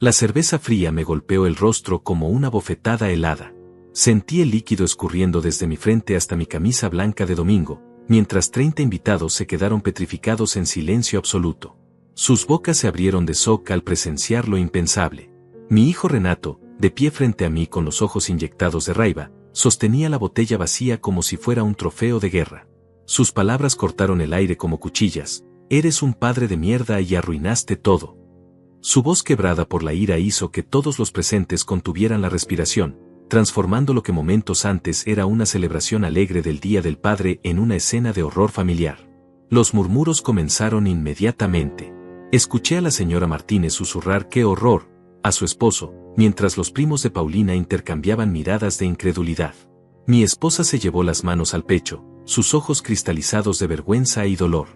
La cerveza fría me golpeó el rostro como una bofetada helada. Sentí el líquido escurriendo desde mi frente hasta mi camisa blanca de domingo, mientras 30 invitados se quedaron petrificados en silencio absoluto. Sus bocas se abrieron de shock al presenciar lo impensable. Mi hijo Renato, de pie frente a mí con los ojos inyectados de raiva, sostenía la botella vacía como si fuera un trofeo de guerra. Sus palabras cortaron el aire como cuchillas. Eres un padre de mierda y arruinaste todo. Su voz quebrada por la ira hizo que todos los presentes contuvieran la respiración, transformando lo que momentos antes era una celebración alegre del Día del Padre en una escena de horror familiar. Los murmuros comenzaron inmediatamente. Escuché a la señora Martínez susurrar ¡qué horror!, a su esposo, mientras los primos de Paulina intercambiaban miradas de incredulidad. Mi esposa se llevó las manos al pecho, sus ojos cristalizados de vergüenza y dolor.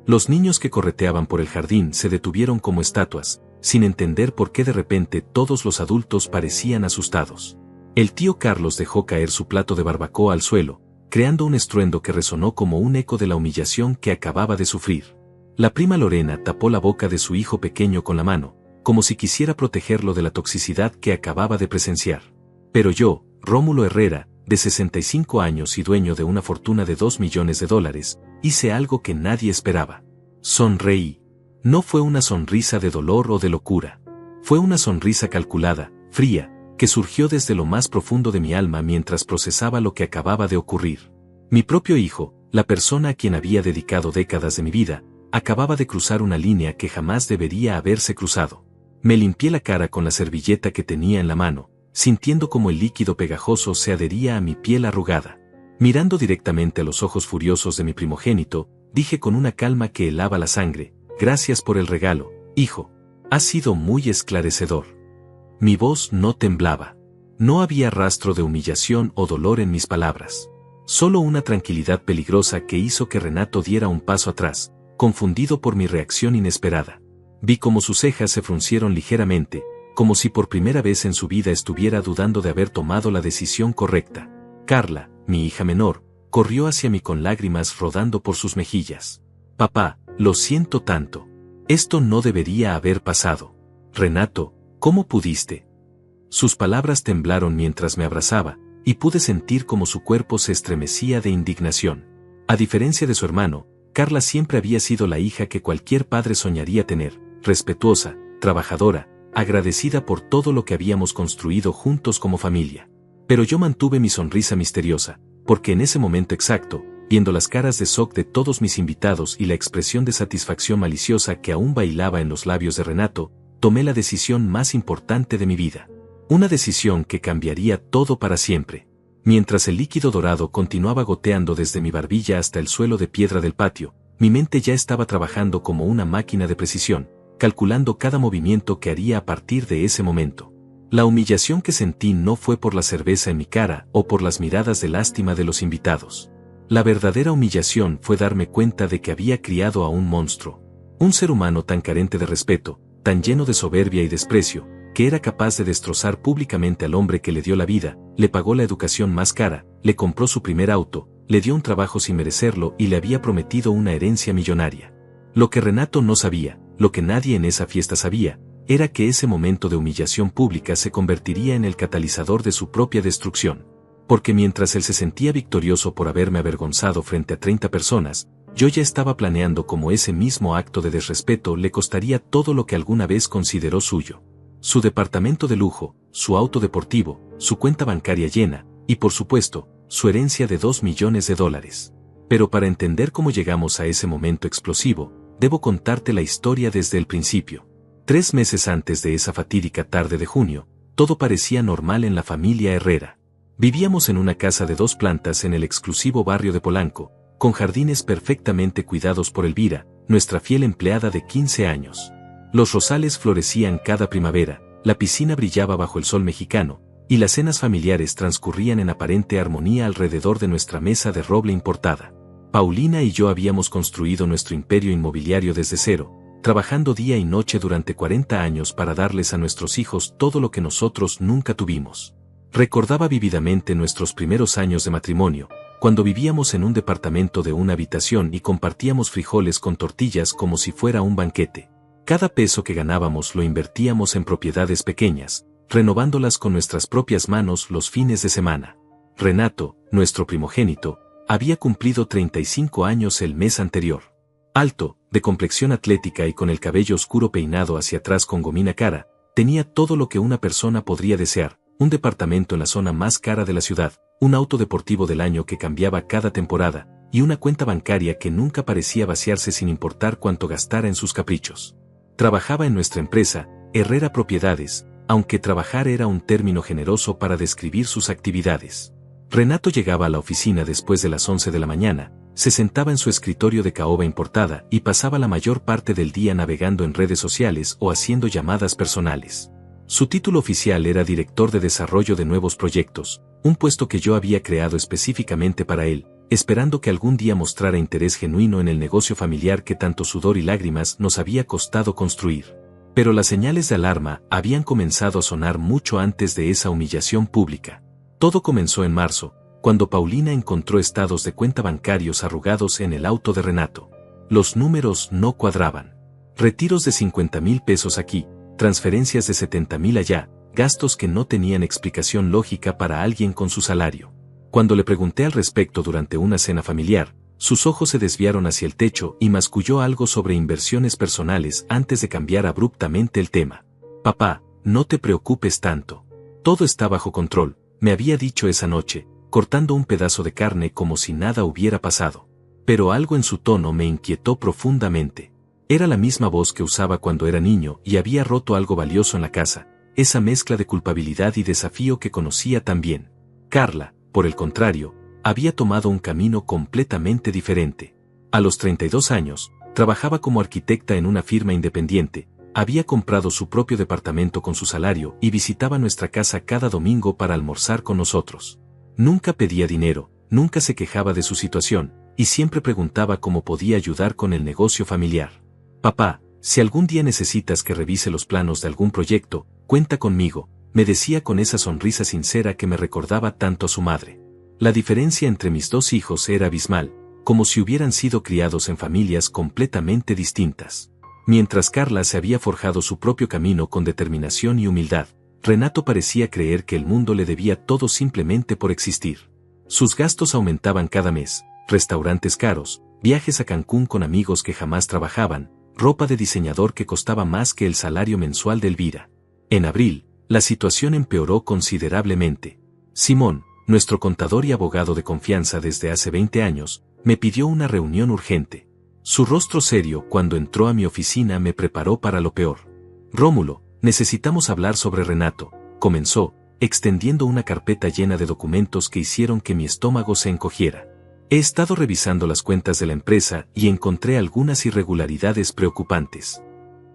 Los niños que correteaban por el jardín se detuvieron como estatuas, sin entender por qué de repente todos los adultos parecían asustados. El tío Carlos dejó caer su plato de barbacoa al suelo, creando un estruendo que resonó como un eco de la humillación que acababa de sufrir. La prima Lorena tapó la boca de su hijo pequeño con la mano, como si quisiera protegerlo de la toxicidad que acababa de presenciar. Pero yo, Rómulo Herrera, de 65 años y dueño de una fortuna de $2 millones, hice algo que nadie esperaba. Sonreí. No fue una sonrisa de dolor o de locura. Fue una sonrisa calculada, fría, que surgió desde lo más profundo de mi alma mientras procesaba lo que acababa de ocurrir. Mi propio hijo, la persona a quien había dedicado décadas de mi vida, acababa de cruzar una línea que jamás debería haberse cruzado. Me limpié la cara con la servilleta que tenía en la mano, sintiendo como el líquido pegajoso se adhería a mi piel arrugada. Mirando directamente a los ojos furiosos de mi primogénito, dije con una calma que helaba la sangre, gracias por el regalo, hijo. Ha sido muy esclarecedor. Mi voz no temblaba. No había rastro de humillación o dolor en mis palabras. Solo una tranquilidad peligrosa que hizo que Renato diera un paso atrás, confundido por mi reacción inesperada. Vi cómo sus cejas se fruncieron ligeramente, como si por primera vez en su vida estuviera dudando de haber tomado la decisión correcta. Carla, mi hija menor, corrió hacia mí con lágrimas rodando por sus mejillas. Papá, lo siento tanto. Esto no debería haber pasado. Renato, ¿cómo pudiste? Sus palabras temblaron mientras me abrazaba, y pude sentir cómo su cuerpo se estremecía de indignación. A diferencia de su hermano, Carla siempre había sido la hija que cualquier padre soñaría tener, respetuosa, trabajadora, agradecida por todo lo que habíamos construido juntos como familia. Pero yo mantuve mi sonrisa misteriosa, porque en ese momento exacto, viendo las caras de shock de todos mis invitados y la expresión de satisfacción maliciosa que aún bailaba en los labios de Renato, tomé la decisión más importante de mi vida. Una decisión que cambiaría todo para siempre. Mientras el líquido dorado continuaba goteando desde mi barbilla hasta el suelo de piedra del patio, mi mente ya estaba trabajando como una máquina de precisión, calculando cada movimiento que haría a partir de ese momento. La humillación que sentí no fue por la cerveza en mi cara o por las miradas de lástima de los invitados. La verdadera humillación fue darme cuenta de que había criado a un monstruo. Un ser humano tan carente de respeto, tan lleno de soberbia y desprecio, que era capaz de destrozar públicamente al hombre que le dio la vida, le pagó la educación más cara, le compró su primer auto, le dio un trabajo sin merecerlo y le había prometido una herencia millonaria. Lo que Renato no sabía, lo que nadie en esa fiesta sabía, era que ese momento de humillación pública se convertiría en el catalizador de su propia destrucción. Porque mientras él se sentía victorioso por haberme avergonzado frente a 30 personas, yo ya estaba planeando cómo ese mismo acto de desrespeto le costaría todo lo que alguna vez consideró suyo. Su departamento de lujo, su auto deportivo, su cuenta bancaria llena, y por supuesto, su herencia de $2 millones. Pero para entender cómo llegamos a ese momento explosivo, debo contarte la historia desde el principio. 3 meses antes de esa fatídica tarde de junio, todo parecía normal en la familia Herrera. Vivíamos en una casa de 2 plantas en el exclusivo barrio de Polanco, con jardines perfectamente cuidados por Elvira, nuestra fiel empleada de 15 años. Los rosales florecían cada primavera, la piscina brillaba bajo el sol mexicano, y las cenas familiares transcurrían en aparente armonía alrededor de nuestra mesa de roble importada. Paulina y yo habíamos construido nuestro imperio inmobiliario desde cero, trabajando día y noche durante 40 años para darles a nuestros hijos todo lo que nosotros nunca tuvimos. Recordaba vívidamente nuestros primeros años de matrimonio, cuando vivíamos en un departamento de una habitación y compartíamos frijoles con tortillas como si fuera un banquete. Cada peso que ganábamos lo invertíamos en propiedades pequeñas, renovándolas con nuestras propias manos los fines de semana. Renato, nuestro primogénito, había cumplido 35 años el mes anterior. Alto, de complexión atlética y con el cabello oscuro peinado hacia atrás con gomina cara, tenía todo lo que una persona podría desear: un departamento en la zona más cara de la ciudad, un auto deportivo del año que cambiaba cada temporada, y una cuenta bancaria que nunca parecía vaciarse sin importar cuánto gastara en sus caprichos. Trabajaba en nuestra empresa, Herrera Propiedades, aunque trabajar era un término generoso para describir sus actividades. Renato llegaba a la oficina después de las 11 de la mañana, se sentaba en su escritorio de caoba importada y pasaba la mayor parte del día navegando en redes sociales o haciendo llamadas personales. Su título oficial era director de desarrollo de nuevos proyectos, un puesto que yo había creado específicamente para él, esperando que algún día mostrara interés genuino en el negocio familiar que tanto sudor y lágrimas nos había costado construir. Pero las señales de alarma habían comenzado a sonar mucho antes de esa humillación pública. Todo comenzó en marzo, cuando Paulina encontró estados de cuenta bancarios arrugados en el auto de Renato. Los números no cuadraban. Retiros de 50,000 pesos aquí, transferencias de 70,000 allá, gastos que no tenían explicación lógica para alguien con su salario. Cuando le pregunté al respecto durante una cena familiar, sus ojos se desviaron hacia el techo y masculló algo sobre inversiones personales antes de cambiar abruptamente el tema. «Papá, no te preocupes tanto. Todo está bajo control», me había dicho esa noche, cortando un pedazo de carne como si nada hubiera pasado. Pero algo en su tono me inquietó profundamente. Era la misma voz que usaba cuando era niño y había roto algo valioso en la casa, esa mezcla de culpabilidad y desafío que conocía tan bien. Carla, por el contrario, había tomado un camino completamente diferente. A los 32 años, trabajaba como arquitecta en una firma independiente, había comprado su propio departamento con su salario y visitaba nuestra casa cada domingo para almorzar con nosotros. Nunca pedía dinero, nunca se quejaba de su situación, y siempre preguntaba cómo podía ayudar con el negocio familiar. «Papá, si algún día necesitas que revise los planos de algún proyecto, cuenta conmigo», me decía con esa sonrisa sincera que me recordaba tanto a su madre. La diferencia entre mis dos hijos era abismal, como si hubieran sido criados en familias completamente distintas. Mientras Carla se había forjado su propio camino con determinación y humildad, Renato parecía creer que el mundo le debía todo simplemente por existir. Sus gastos aumentaban cada mes: restaurantes caros, viajes a Cancún con amigos que jamás trabajaban, ropa de diseñador que costaba más que el salario mensual de Elvira. En abril, la situación empeoró considerablemente. Simón, nuestro contador y abogado de confianza desde hace 20 años, me pidió una reunión urgente. Su rostro serio cuando entró a mi oficina me preparó para lo peor. «Rómulo, necesitamos hablar sobre Renato», comenzó, extendiendo una carpeta llena de documentos que hicieron que mi estómago se encogiera. «He estado revisando las cuentas de la empresa y encontré algunas irregularidades preocupantes».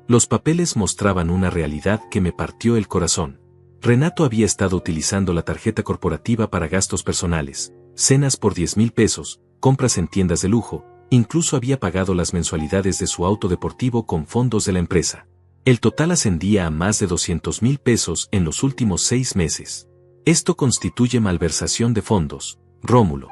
Los papeles mostraban una realidad que me partió el corazón. Renato había estado utilizando la tarjeta corporativa para gastos personales, cenas por 10,000 pesos, compras en tiendas de lujo, incluso había pagado las mensualidades de su auto deportivo con fondos de la empresa. El total ascendía a más de 200,000 pesos en los últimos 6 meses. Esto constituye malversación de fondos, Rómulo.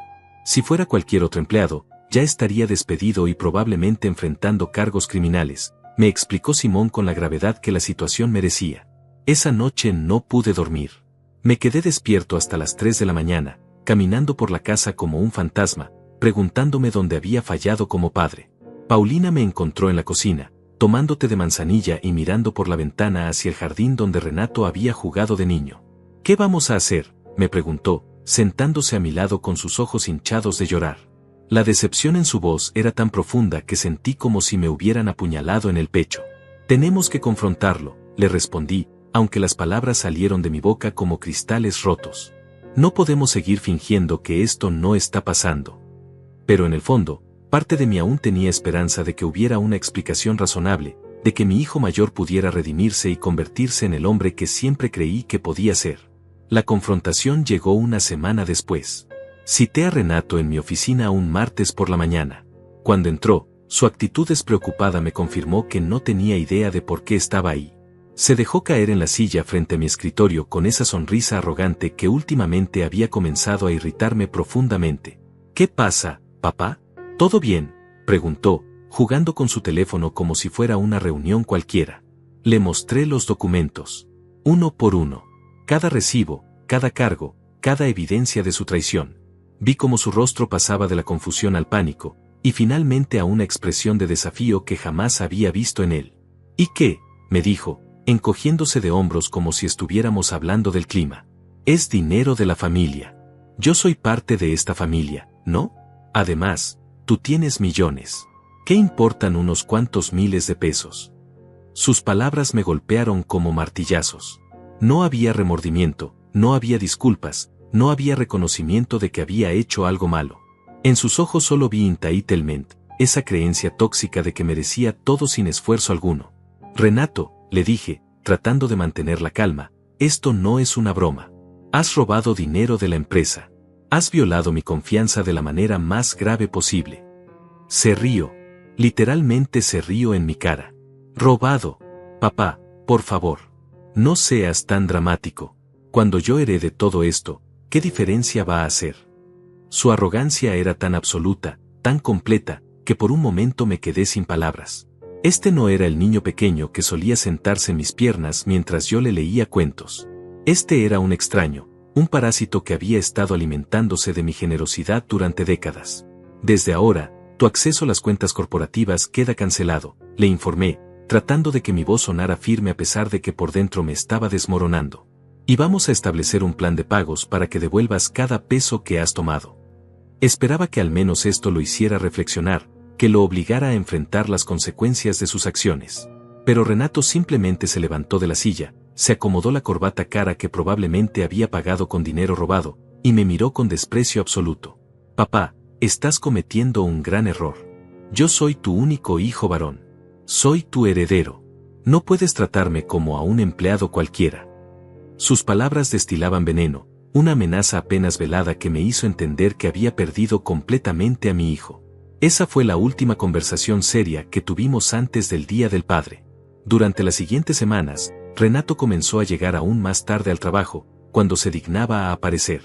Si fuera cualquier otro empleado, ya estaría despedido y probablemente enfrentando cargos criminales, me explicó Simón con la gravedad que la situación merecía. Esa noche no pude dormir. Me quedé despierto hasta las 3 de la mañana, caminando por la casa como un fantasma, preguntándome dónde había fallado como padre. Paulina me encontró en la cocina, tomando té de manzanilla y mirando por la ventana hacia el jardín donde Renato había jugado de niño. «¿Qué vamos a hacer?», me preguntó, sentándose a mi lado con sus ojos hinchados de llorar. La decepción en su voz era tan profunda que sentí como si me hubieran apuñalado en el pecho. «Tenemos que confrontarlo», le respondí, aunque las palabras salieron de mi boca como cristales rotos. «No podemos seguir fingiendo que esto no está pasando». Pero en el fondo, parte de mí aún tenía esperanza de que hubiera una explicación razonable, de que mi hijo mayor pudiera redimirse y convertirse en el hombre que siempre creí que podía ser. La confrontación llegó una semana después. Cité a Renato en mi oficina un martes por la mañana. Cuando entró, su actitud despreocupada me confirmó que no tenía idea de por qué estaba ahí. Se dejó caer en la silla frente a mi escritorio con esa sonrisa arrogante que últimamente había comenzado a irritarme profundamente. «¿Qué pasa, papá? ¿Todo bien?», preguntó, jugando con su teléfono como si fuera una reunión cualquiera. Le mostré los documentos, uno por uno. Cada recibo, cada cargo, cada evidencia de su traición. Vi cómo su rostro pasaba de la confusión al pánico, y finalmente a una expresión de desafío que jamás había visto en él. ¿Y qué?, me dijo, encogiéndose de hombros como si estuviéramos hablando del clima. Es dinero de la familia. Yo soy parte de esta familia, ¿no? Además, tú tienes millones. ¿Qué importan unos cuantos miles de pesos? Sus palabras me golpearon como martillazos. No había remordimiento, no había disculpas, no había reconocimiento de que había hecho algo malo. En sus ojos solo vi entitlement, esa creencia tóxica de que merecía todo sin esfuerzo alguno. Renato, le dije, tratando de mantener la calma, esto no es una broma. Has robado dinero de la empresa. Has violado mi confianza de la manera más grave posible. Se rió. Literalmente se rió en mi cara. Robado. Papá, por favor. No seas tan dramático. Cuando yo herede todo esto, ¿qué diferencia va a hacer? Su arrogancia era tan absoluta, tan completa, que por un momento me quedé sin palabras. Este no era el niño pequeño que solía sentarse en mis piernas mientras yo le leía cuentos. Este era un extraño, un parásito que había estado alimentándose de mi generosidad durante décadas. Desde ahora, tu acceso a las cuentas corporativas queda cancelado, le informé, tratando de que mi voz sonara firme a pesar de que por dentro me estaba desmoronando. Y vamos a establecer un plan de pagos para que devuelvas cada peso que has tomado. Esperaba que al menos esto lo hiciera reflexionar, que lo obligara a enfrentar las consecuencias de sus acciones. Pero Renato simplemente se levantó de la silla, se acomodó la corbata cara que probablemente había pagado con dinero robado, y me miró con desprecio absoluto. Papá, estás cometiendo un gran error. Yo soy tu único hijo varón. Soy tu heredero. No puedes tratarme como a un empleado cualquiera. Sus palabras destilaban veneno, una amenaza apenas velada que me hizo entender que había perdido completamente a mi hijo. Esa fue la última conversación seria que tuvimos antes del Día del Padre. Durante las siguientes semanas, Renato comenzó a llegar aún más tarde al trabajo, cuando se dignaba a aparecer.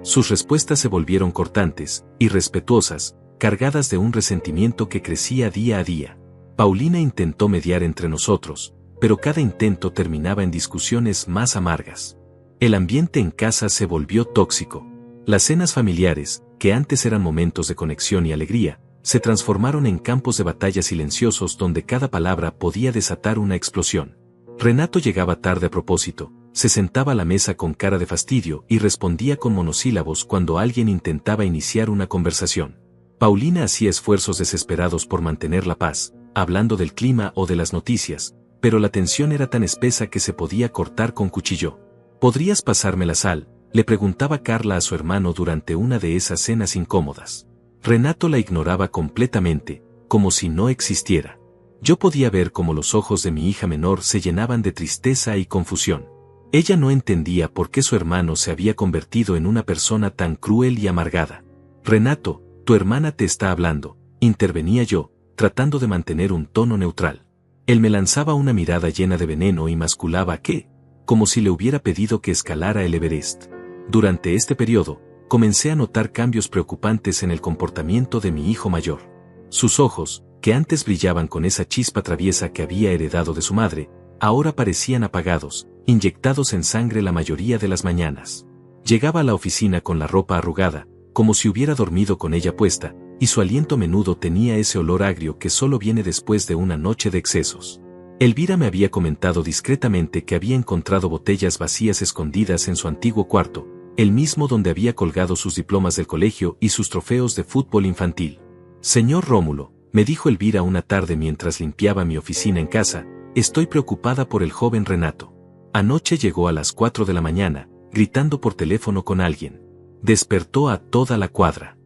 Sus respuestas se volvieron cortantes, irrespetuosas, cargadas de un resentimiento que crecía día a día. Paulina intentó mediar entre nosotros, pero cada intento terminaba en discusiones más amargas. El ambiente en casa se volvió tóxico. Las cenas familiares, que antes eran momentos de conexión y alegría, se transformaron en campos de batalla silenciosos donde cada palabra podía desatar una explosión. Renato llegaba tarde a propósito, se sentaba a la mesa con cara de fastidio y respondía con monosílabos cuando alguien intentaba iniciar una conversación. Paulina hacía esfuerzos desesperados por mantener la paz, hablando del clima o de las noticias, pero la tensión era tan espesa que se podía cortar con cuchillo. ¿Podrías pasarme la sal?, le preguntaba Carla a su hermano durante una de esas cenas incómodas. Renato la ignoraba completamente, como si no existiera. Yo podía ver cómo los ojos de mi hija menor se llenaban de tristeza y confusión. Ella no entendía por qué su hermano se había convertido en una persona tan cruel y amargada. Renato, tu hermana te está hablando, intervenía yo, tratando de mantener un tono neutral. Él me lanzaba una mirada llena de veneno y masculaba ¿qué?, como si le hubiera pedido que escalara el Everest. Durante este periodo, comencé a notar cambios preocupantes en el comportamiento de mi hijo mayor. Sus ojos, que antes brillaban con esa chispa traviesa que había heredado de su madre, ahora parecían apagados, inyectados en sangre la mayoría de las mañanas. Llegaba a la oficina con la ropa arrugada, como si hubiera dormido con ella puesta, y su aliento a menudo tenía ese olor agrio que solo viene después de una noche de excesos. Elvira me había comentado discretamente que había encontrado botellas vacías escondidas en su antiguo cuarto, el mismo donde había colgado sus diplomas del colegio y sus trofeos de fútbol infantil. Señor Rómulo, me dijo Elvira una tarde mientras limpiaba mi oficina en casa, estoy preocupada por el joven Renato. Anoche llegó a las 4 de la mañana, gritando por teléfono con alguien. Despertó a toda la cuadra.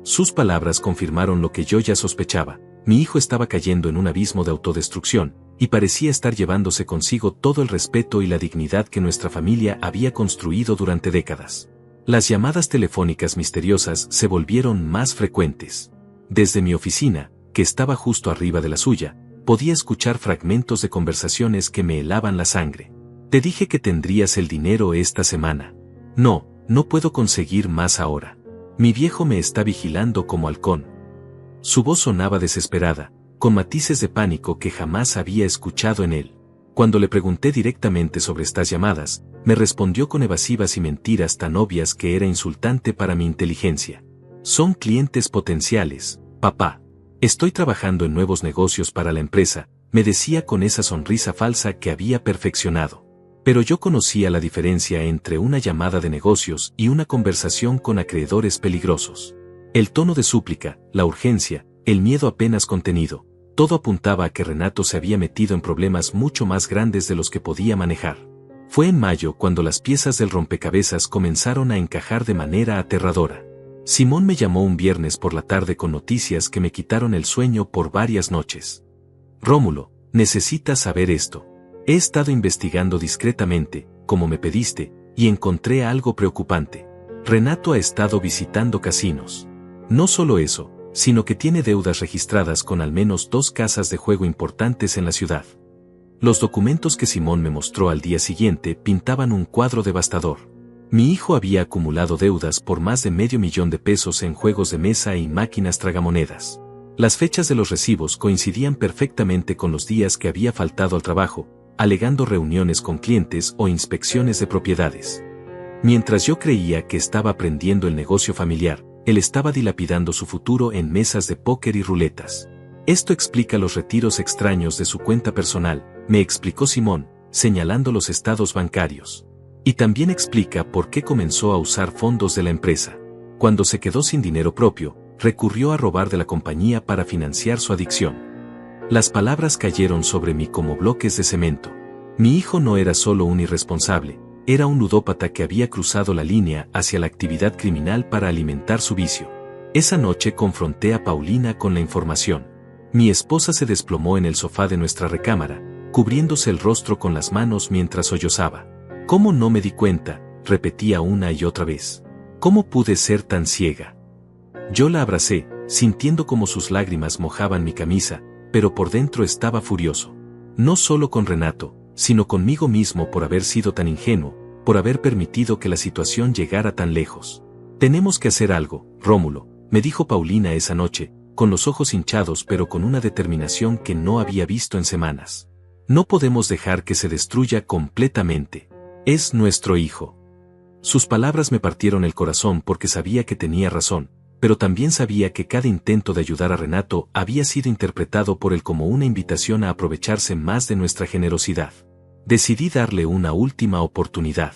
Sus palabras confirmaron lo que yo ya sospechaba. Mi hijo estaba cayendo en un abismo de autodestrucción, y parecía estar llevándose consigo todo el respeto y la dignidad que nuestra familia había construido durante décadas. Las llamadas telefónicas misteriosas se volvieron más frecuentes. Desde mi oficina, que estaba justo arriba de la suya, podía escuchar fragmentos de conversaciones que me helaban la sangre. Te dije que tendrías el dinero esta semana. No, no puedo conseguir más ahora. Mi viejo me está vigilando como halcón. Su voz sonaba desesperada, con matices de pánico que jamás había escuchado en él. Cuando le pregunté directamente sobre estas llamadas, me respondió con evasivas y mentiras tan obvias que era insultante para mi inteligencia. Son clientes potenciales, papá. Estoy trabajando en nuevos negocios para la empresa, me decía con esa sonrisa falsa que había perfeccionado. Pero yo conocía la diferencia entre una llamada de negocios y una conversación con acreedores peligrosos. El tono de súplica, la urgencia, el miedo apenas contenido, todo apuntaba a que Renato se había metido en problemas mucho más grandes de los que podía manejar. Fue en mayo cuando las piezas del rompecabezas comenzaron a encajar de manera aterradora. Simón me llamó un viernes por la tarde con noticias que me quitaron el sueño por varias noches. Rómulo, necesitas saber esto. He estado investigando discretamente, como me pediste, y encontré algo preocupante. Renato ha estado visitando casinos. No solo eso, sino que tiene deudas registradas con al menos 2 casas de juego importantes en la ciudad. Los documentos que Simón me mostró al día siguiente pintaban un cuadro devastador. Mi hijo había acumulado deudas por más de $500,000 en juegos de mesa y máquinas tragamonedas. Las fechas de los recibos coincidían perfectamente con los días que había faltado al trabajo, alegando reuniones con clientes o inspecciones de propiedades. Mientras yo creía que estaba aprendiendo el negocio familiar, él estaba dilapidando su futuro en mesas de póker y ruletas. Esto explica los retiros extraños de su cuenta personal, me explicó Simón, señalando los estados bancarios. Y también explica por qué comenzó a usar fondos de la empresa. Cuando se quedó sin dinero propio, recurrió a robar de la compañía para financiar su adicción. Las palabras cayeron sobre mí como bloques de cemento. Mi hijo no era solo un irresponsable, era un ludópata que había cruzado la línea hacia la actividad criminal para alimentar su vicio. Esa noche confronté a Paulina con la información. Mi esposa se desplomó en el sofá de nuestra recámara, cubriéndose el rostro con las manos mientras sollozaba. ¿Cómo no me di cuenta?, repetía una y otra vez. ¿Cómo pude ser tan ciega? Yo la abracé, sintiendo como sus lágrimas mojaban mi camisa, pero por dentro estaba furioso. No solo con Renato, sino conmigo mismo por haber sido tan ingenuo, por haber permitido que la situación llegara tan lejos. Tenemos que hacer algo, Rómulo, me dijo Paulina esa noche, con los ojos hinchados pero con una determinación que no había visto en semanas. No podemos dejar que se destruya completamente. Es nuestro hijo. Sus palabras me partieron el corazón porque sabía que tenía razón, pero también sabía que cada intento de ayudar a Renato había sido interpretado por él como una invitación a aprovecharse más de nuestra generosidad. Decidí darle una última oportunidad.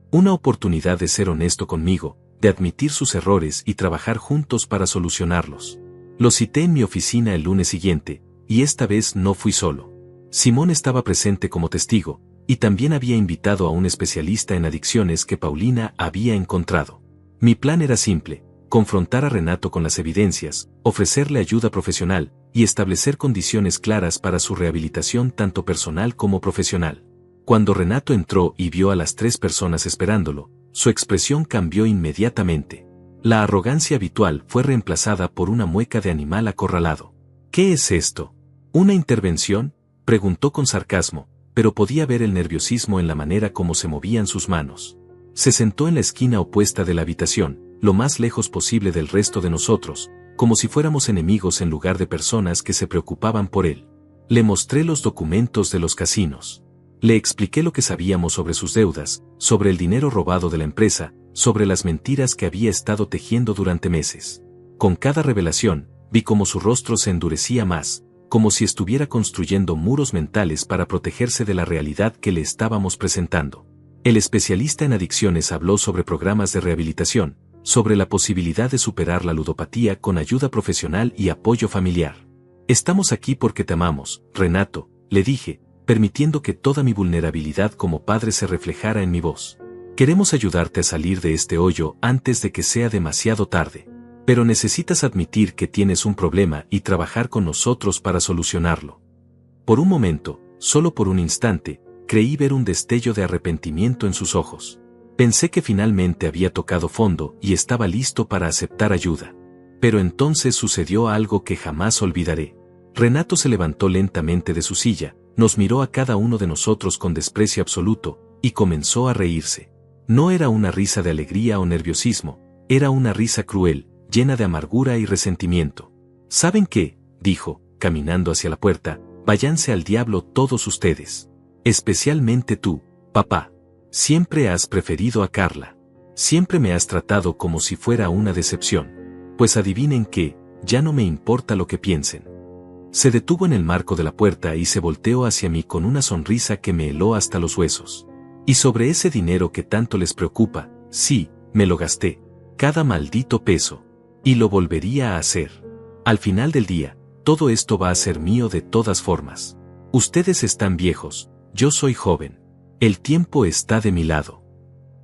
Una oportunidad de ser honesto conmigo, de admitir sus errores y trabajar juntos para solucionarlos. Lo cité en mi oficina el lunes siguiente, y esta vez no fui solo. Simón estaba presente como testigo, y también había invitado a un especialista en adicciones que Paulina había encontrado. Mi plan era simple: confrontar a Renato con las evidencias, ofrecerle ayuda profesional, y establecer condiciones claras para su rehabilitación tanto personal como profesional. Cuando Renato entró y vio a las 3 personas esperándolo, su expresión cambió inmediatamente. La arrogancia habitual fue reemplazada por una mueca de animal acorralado. ¿Qué es esto? ¿Una intervención?, preguntó con sarcasmo, pero podía ver el nerviosismo en la manera como se movían sus manos. Se sentó en la esquina opuesta de la habitación, lo más lejos posible del resto de nosotros, como si fuéramos enemigos en lugar de personas que se preocupaban por él. Le mostré los documentos de los casinos. Le expliqué lo que sabíamos sobre sus deudas, sobre el dinero robado de la empresa, sobre las mentiras que había estado tejiendo durante meses. Con cada revelación, vi cómo su rostro se endurecía más, como si estuviera construyendo muros mentales para protegerse de la realidad que le estábamos presentando. El especialista en adicciones habló sobre programas de rehabilitación, sobre la posibilidad de superar la ludopatía con ayuda profesional y apoyo familiar. Estamos aquí porque te amamos, Renato, le dije, permitiendo que toda mi vulnerabilidad como padre se reflejara en mi voz. Queremos ayudarte a salir de este hoyo antes de que sea demasiado tarde. Pero necesitas admitir que tienes un problema y trabajar con nosotros para solucionarlo. Por un momento, solo por un instante, creí ver un destello de arrepentimiento en sus ojos. Pensé que finalmente había tocado fondo y estaba listo para aceptar ayuda. Pero entonces sucedió algo que jamás olvidaré. Renato se levantó lentamente de su silla, nos miró a cada uno de nosotros con desprecio absoluto, y comenzó a reírse. No era una risa de alegría o nerviosismo, era una risa cruel, llena de amargura y resentimiento. ¿Saben qué?, dijo, caminando hacia la puerta, váyanse al diablo todos ustedes. Especialmente tú, papá. Siempre has preferido a Carla. Siempre me has tratado como si fuera una decepción. Pues adivinen qué, ya no me importa lo que piensen. Se detuvo en el marco de la puerta y se volteó hacia mí con una sonrisa que me heló hasta los huesos. Y sobre ese dinero que tanto les preocupa, sí, me lo gasté. Cada maldito peso. Y lo volvería a hacer. Al final del día, todo esto va a ser mío de todas formas. Ustedes están viejos, yo soy joven. El tiempo está de mi lado.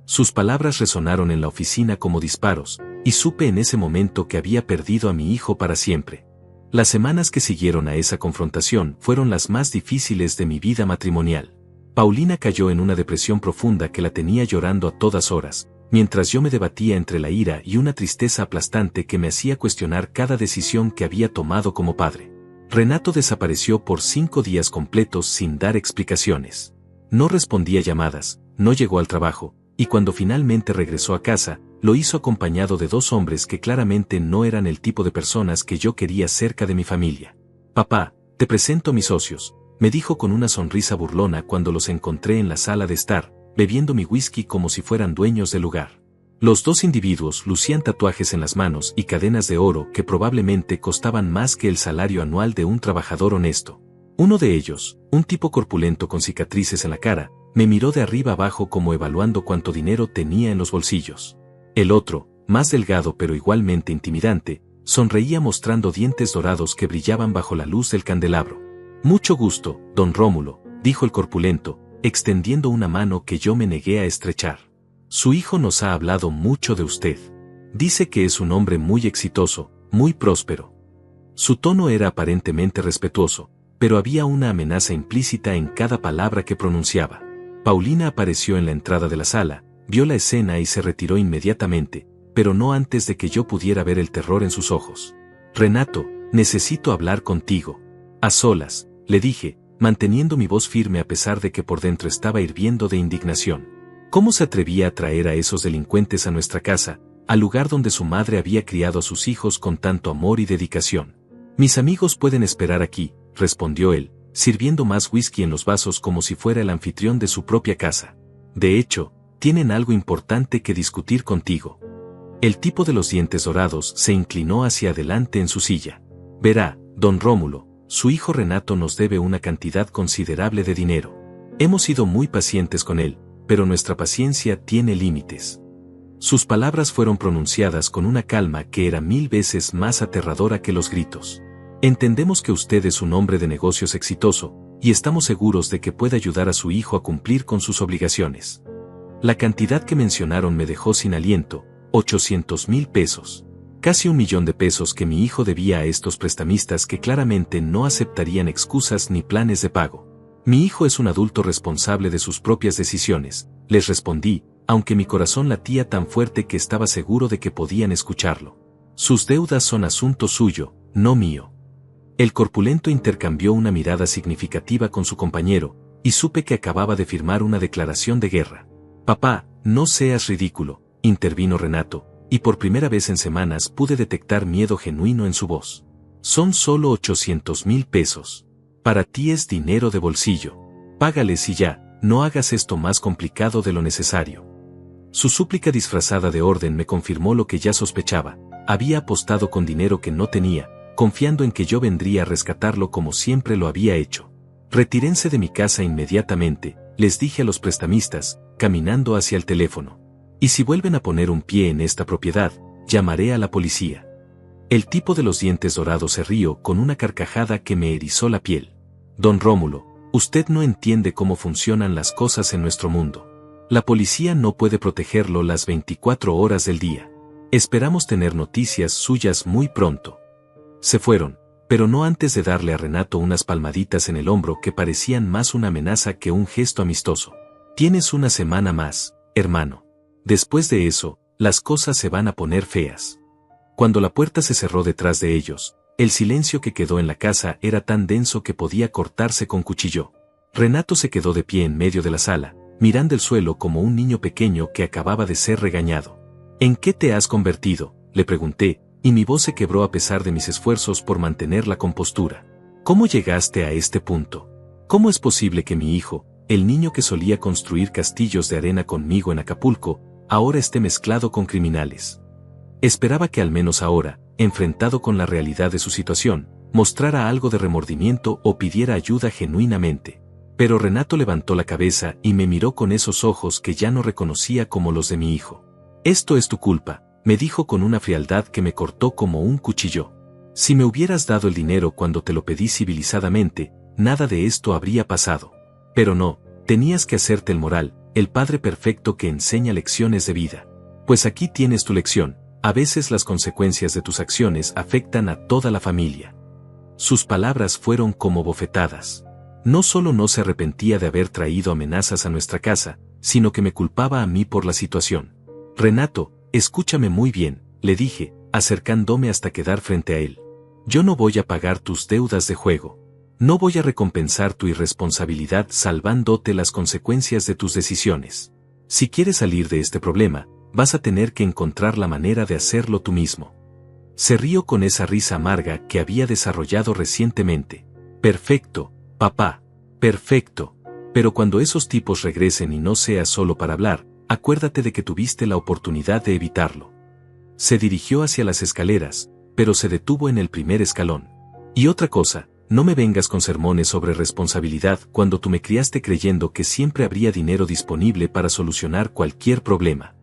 Sus palabras resonaron en la oficina como disparos, y supe en ese momento que había perdido a mi hijo para siempre. Las semanas que siguieron a esa confrontación fueron las más difíciles de mi vida matrimonial. Paulina cayó en una depresión profunda que la tenía llorando a todas horas, mientras yo me debatía entre la ira y una tristeza aplastante que me hacía cuestionar cada decisión que había tomado como padre. Renato desapareció por 5 días completos sin dar explicaciones. No respondía llamadas, no llegó al trabajo, y cuando finalmente regresó a casa, lo hizo acompañado de 2 hombres que claramente no eran el tipo de personas que yo quería cerca de mi familia. Papá, te presento a mis socios, me dijo con una sonrisa burlona cuando los encontré en la sala de estar, bebiendo mi whisky como si fueran dueños del lugar. Los 2 individuos lucían tatuajes en las manos y cadenas de oro que probablemente costaban más que el salario anual de un trabajador honesto. Uno de ellos, un tipo corpulento con cicatrices en la cara, me miró de arriba abajo como evaluando cuánto dinero tenía en los bolsillos. El otro, más delgado pero igualmente intimidante, sonreía mostrando dientes dorados que brillaban bajo la luz del candelabro. Mucho gusto, don Rómulo, dijo el corpulento, extendiendo una mano que yo me negué a estrechar. Su hijo nos ha hablado mucho de usted. Dice que es un hombre muy exitoso, muy próspero. Su tono era aparentemente respetuoso, pero había una amenaza implícita en cada palabra que pronunciaba. Paulina apareció en la entrada de la sala, vio la escena y se retiró inmediatamente, pero no antes de que yo pudiera ver el terror en sus ojos. Renato, necesito hablar contigo. A solas, le dije, manteniendo mi voz firme a pesar de que por dentro estaba hirviendo de indignación. ¿Cómo se atrevía a traer a esos delincuentes a nuestra casa, al lugar donde su madre había criado a sus hijos con tanto amor y dedicación? Mis amigos pueden esperar aquí, respondió él, sirviendo más whisky en los vasos como si fuera el anfitrión de su propia casa. De hecho, tienen algo importante que discutir contigo. El tipo de los dientes dorados se inclinó hacia adelante en su silla. Verá, don Rómulo, su hijo Renato nos debe una cantidad considerable de dinero. Hemos sido muy pacientes con él, pero nuestra paciencia tiene límites. Sus palabras fueron pronunciadas con una calma que era 1000 veces más aterradora que los gritos. Entendemos que usted es un hombre de negocios exitoso, y estamos seguros de que puede ayudar a su hijo a cumplir con sus obligaciones. La cantidad que mencionaron me dejó sin aliento, 800,000 pesos. Casi 1 millón de pesos que mi hijo debía a estos prestamistas que claramente no aceptarían excusas ni planes de pago. Mi hijo es un adulto responsable de sus propias decisiones, les respondí, aunque mi corazón latía tan fuerte que estaba seguro de que podían escucharlo. Sus deudas son asunto suyo, no mío. El corpulento intercambió una mirada significativa con su compañero, y supe que acababa de firmar una declaración de guerra. Papá, no seas ridículo, intervino Renato, y por primera vez en semanas pude detectar miedo genuino en su voz. Son solo 800,000 pesos. Para ti es dinero de bolsillo. Págales y ya, no hagas esto más complicado de lo necesario. Su súplica disfrazada de orden me confirmó lo que ya sospechaba. Había apostado con dinero que no tenía, confiando en que yo vendría a rescatarlo como siempre lo había hecho. Retírense de mi casa inmediatamente, les dije a los prestamistas, caminando hacia el teléfono. Y si vuelven a poner un pie en esta propiedad, llamaré a la policía. El tipo de los dientes dorados se rió con una carcajada que me erizó la piel. Don Rómulo, usted no entiende cómo funcionan las cosas en nuestro mundo. La policía no puede protegerlo las 24 horas del día. Esperamos tener noticias suyas muy pronto. Se fueron, pero no antes de darle a Renato unas palmaditas en el hombro que parecían más una amenaza que un gesto amistoso. Tienes una semana más, hermano. Después de eso, las cosas se van a poner feas. Cuando la puerta se cerró detrás de ellos, el silencio que quedó en la casa era tan denso que podía cortarse con cuchillo. Renato se quedó de pie en medio de la sala, mirando el suelo como un niño pequeño que acababa de ser regañado. ¿En qué te has convertido?, le pregunté, y mi voz se quebró a pesar de mis esfuerzos por mantener la compostura. ¿Cómo llegaste a este punto? ¿Cómo es posible que mi hijo, el niño que solía construir castillos de arena conmigo en Acapulco, ahora esté mezclado con criminales? Esperaba que al menos ahora, enfrentado con la realidad de su situación, mostrara algo de remordimiento o pidiera ayuda genuinamente. Pero Renato levantó la cabeza y me miró con esos ojos que ya no reconocía como los de mi hijo. Esto es tu culpa, me dijo con una frialdad que me cortó como un cuchillo. Si me hubieras dado el dinero cuando te lo pedí civilizadamente, nada de esto habría pasado. Pero no, tenías que hacerte el moral, el padre perfecto que enseña lecciones de vida. Pues aquí tienes tu lección, a veces las consecuencias de tus acciones afectan a toda la familia. Sus palabras fueron como bofetadas. No solo no se arrepentía de haber traído amenazas a nuestra casa, sino que me culpaba a mí por la situación. Renato, escúchame muy bien, le dije, acercándome hasta quedar frente a él. Yo no voy a pagar tus deudas de juego. No voy a recompensar tu irresponsabilidad salvándote las consecuencias de tus decisiones. Si quieres salir de este problema, vas a tener que encontrar la manera de hacerlo tú mismo. Se rió con esa risa amarga que había desarrollado recientemente. Perfecto, papá, perfecto. Pero cuando esos tipos regresen y no sea solo para hablar, acuérdate de que tuviste la oportunidad de evitarlo. Se dirigió hacia las escaleras, pero se detuvo en el primer escalón. Y otra cosa, no me vengas con sermones sobre responsabilidad cuando tú me criaste creyendo que siempre habría dinero disponible para solucionar cualquier problema.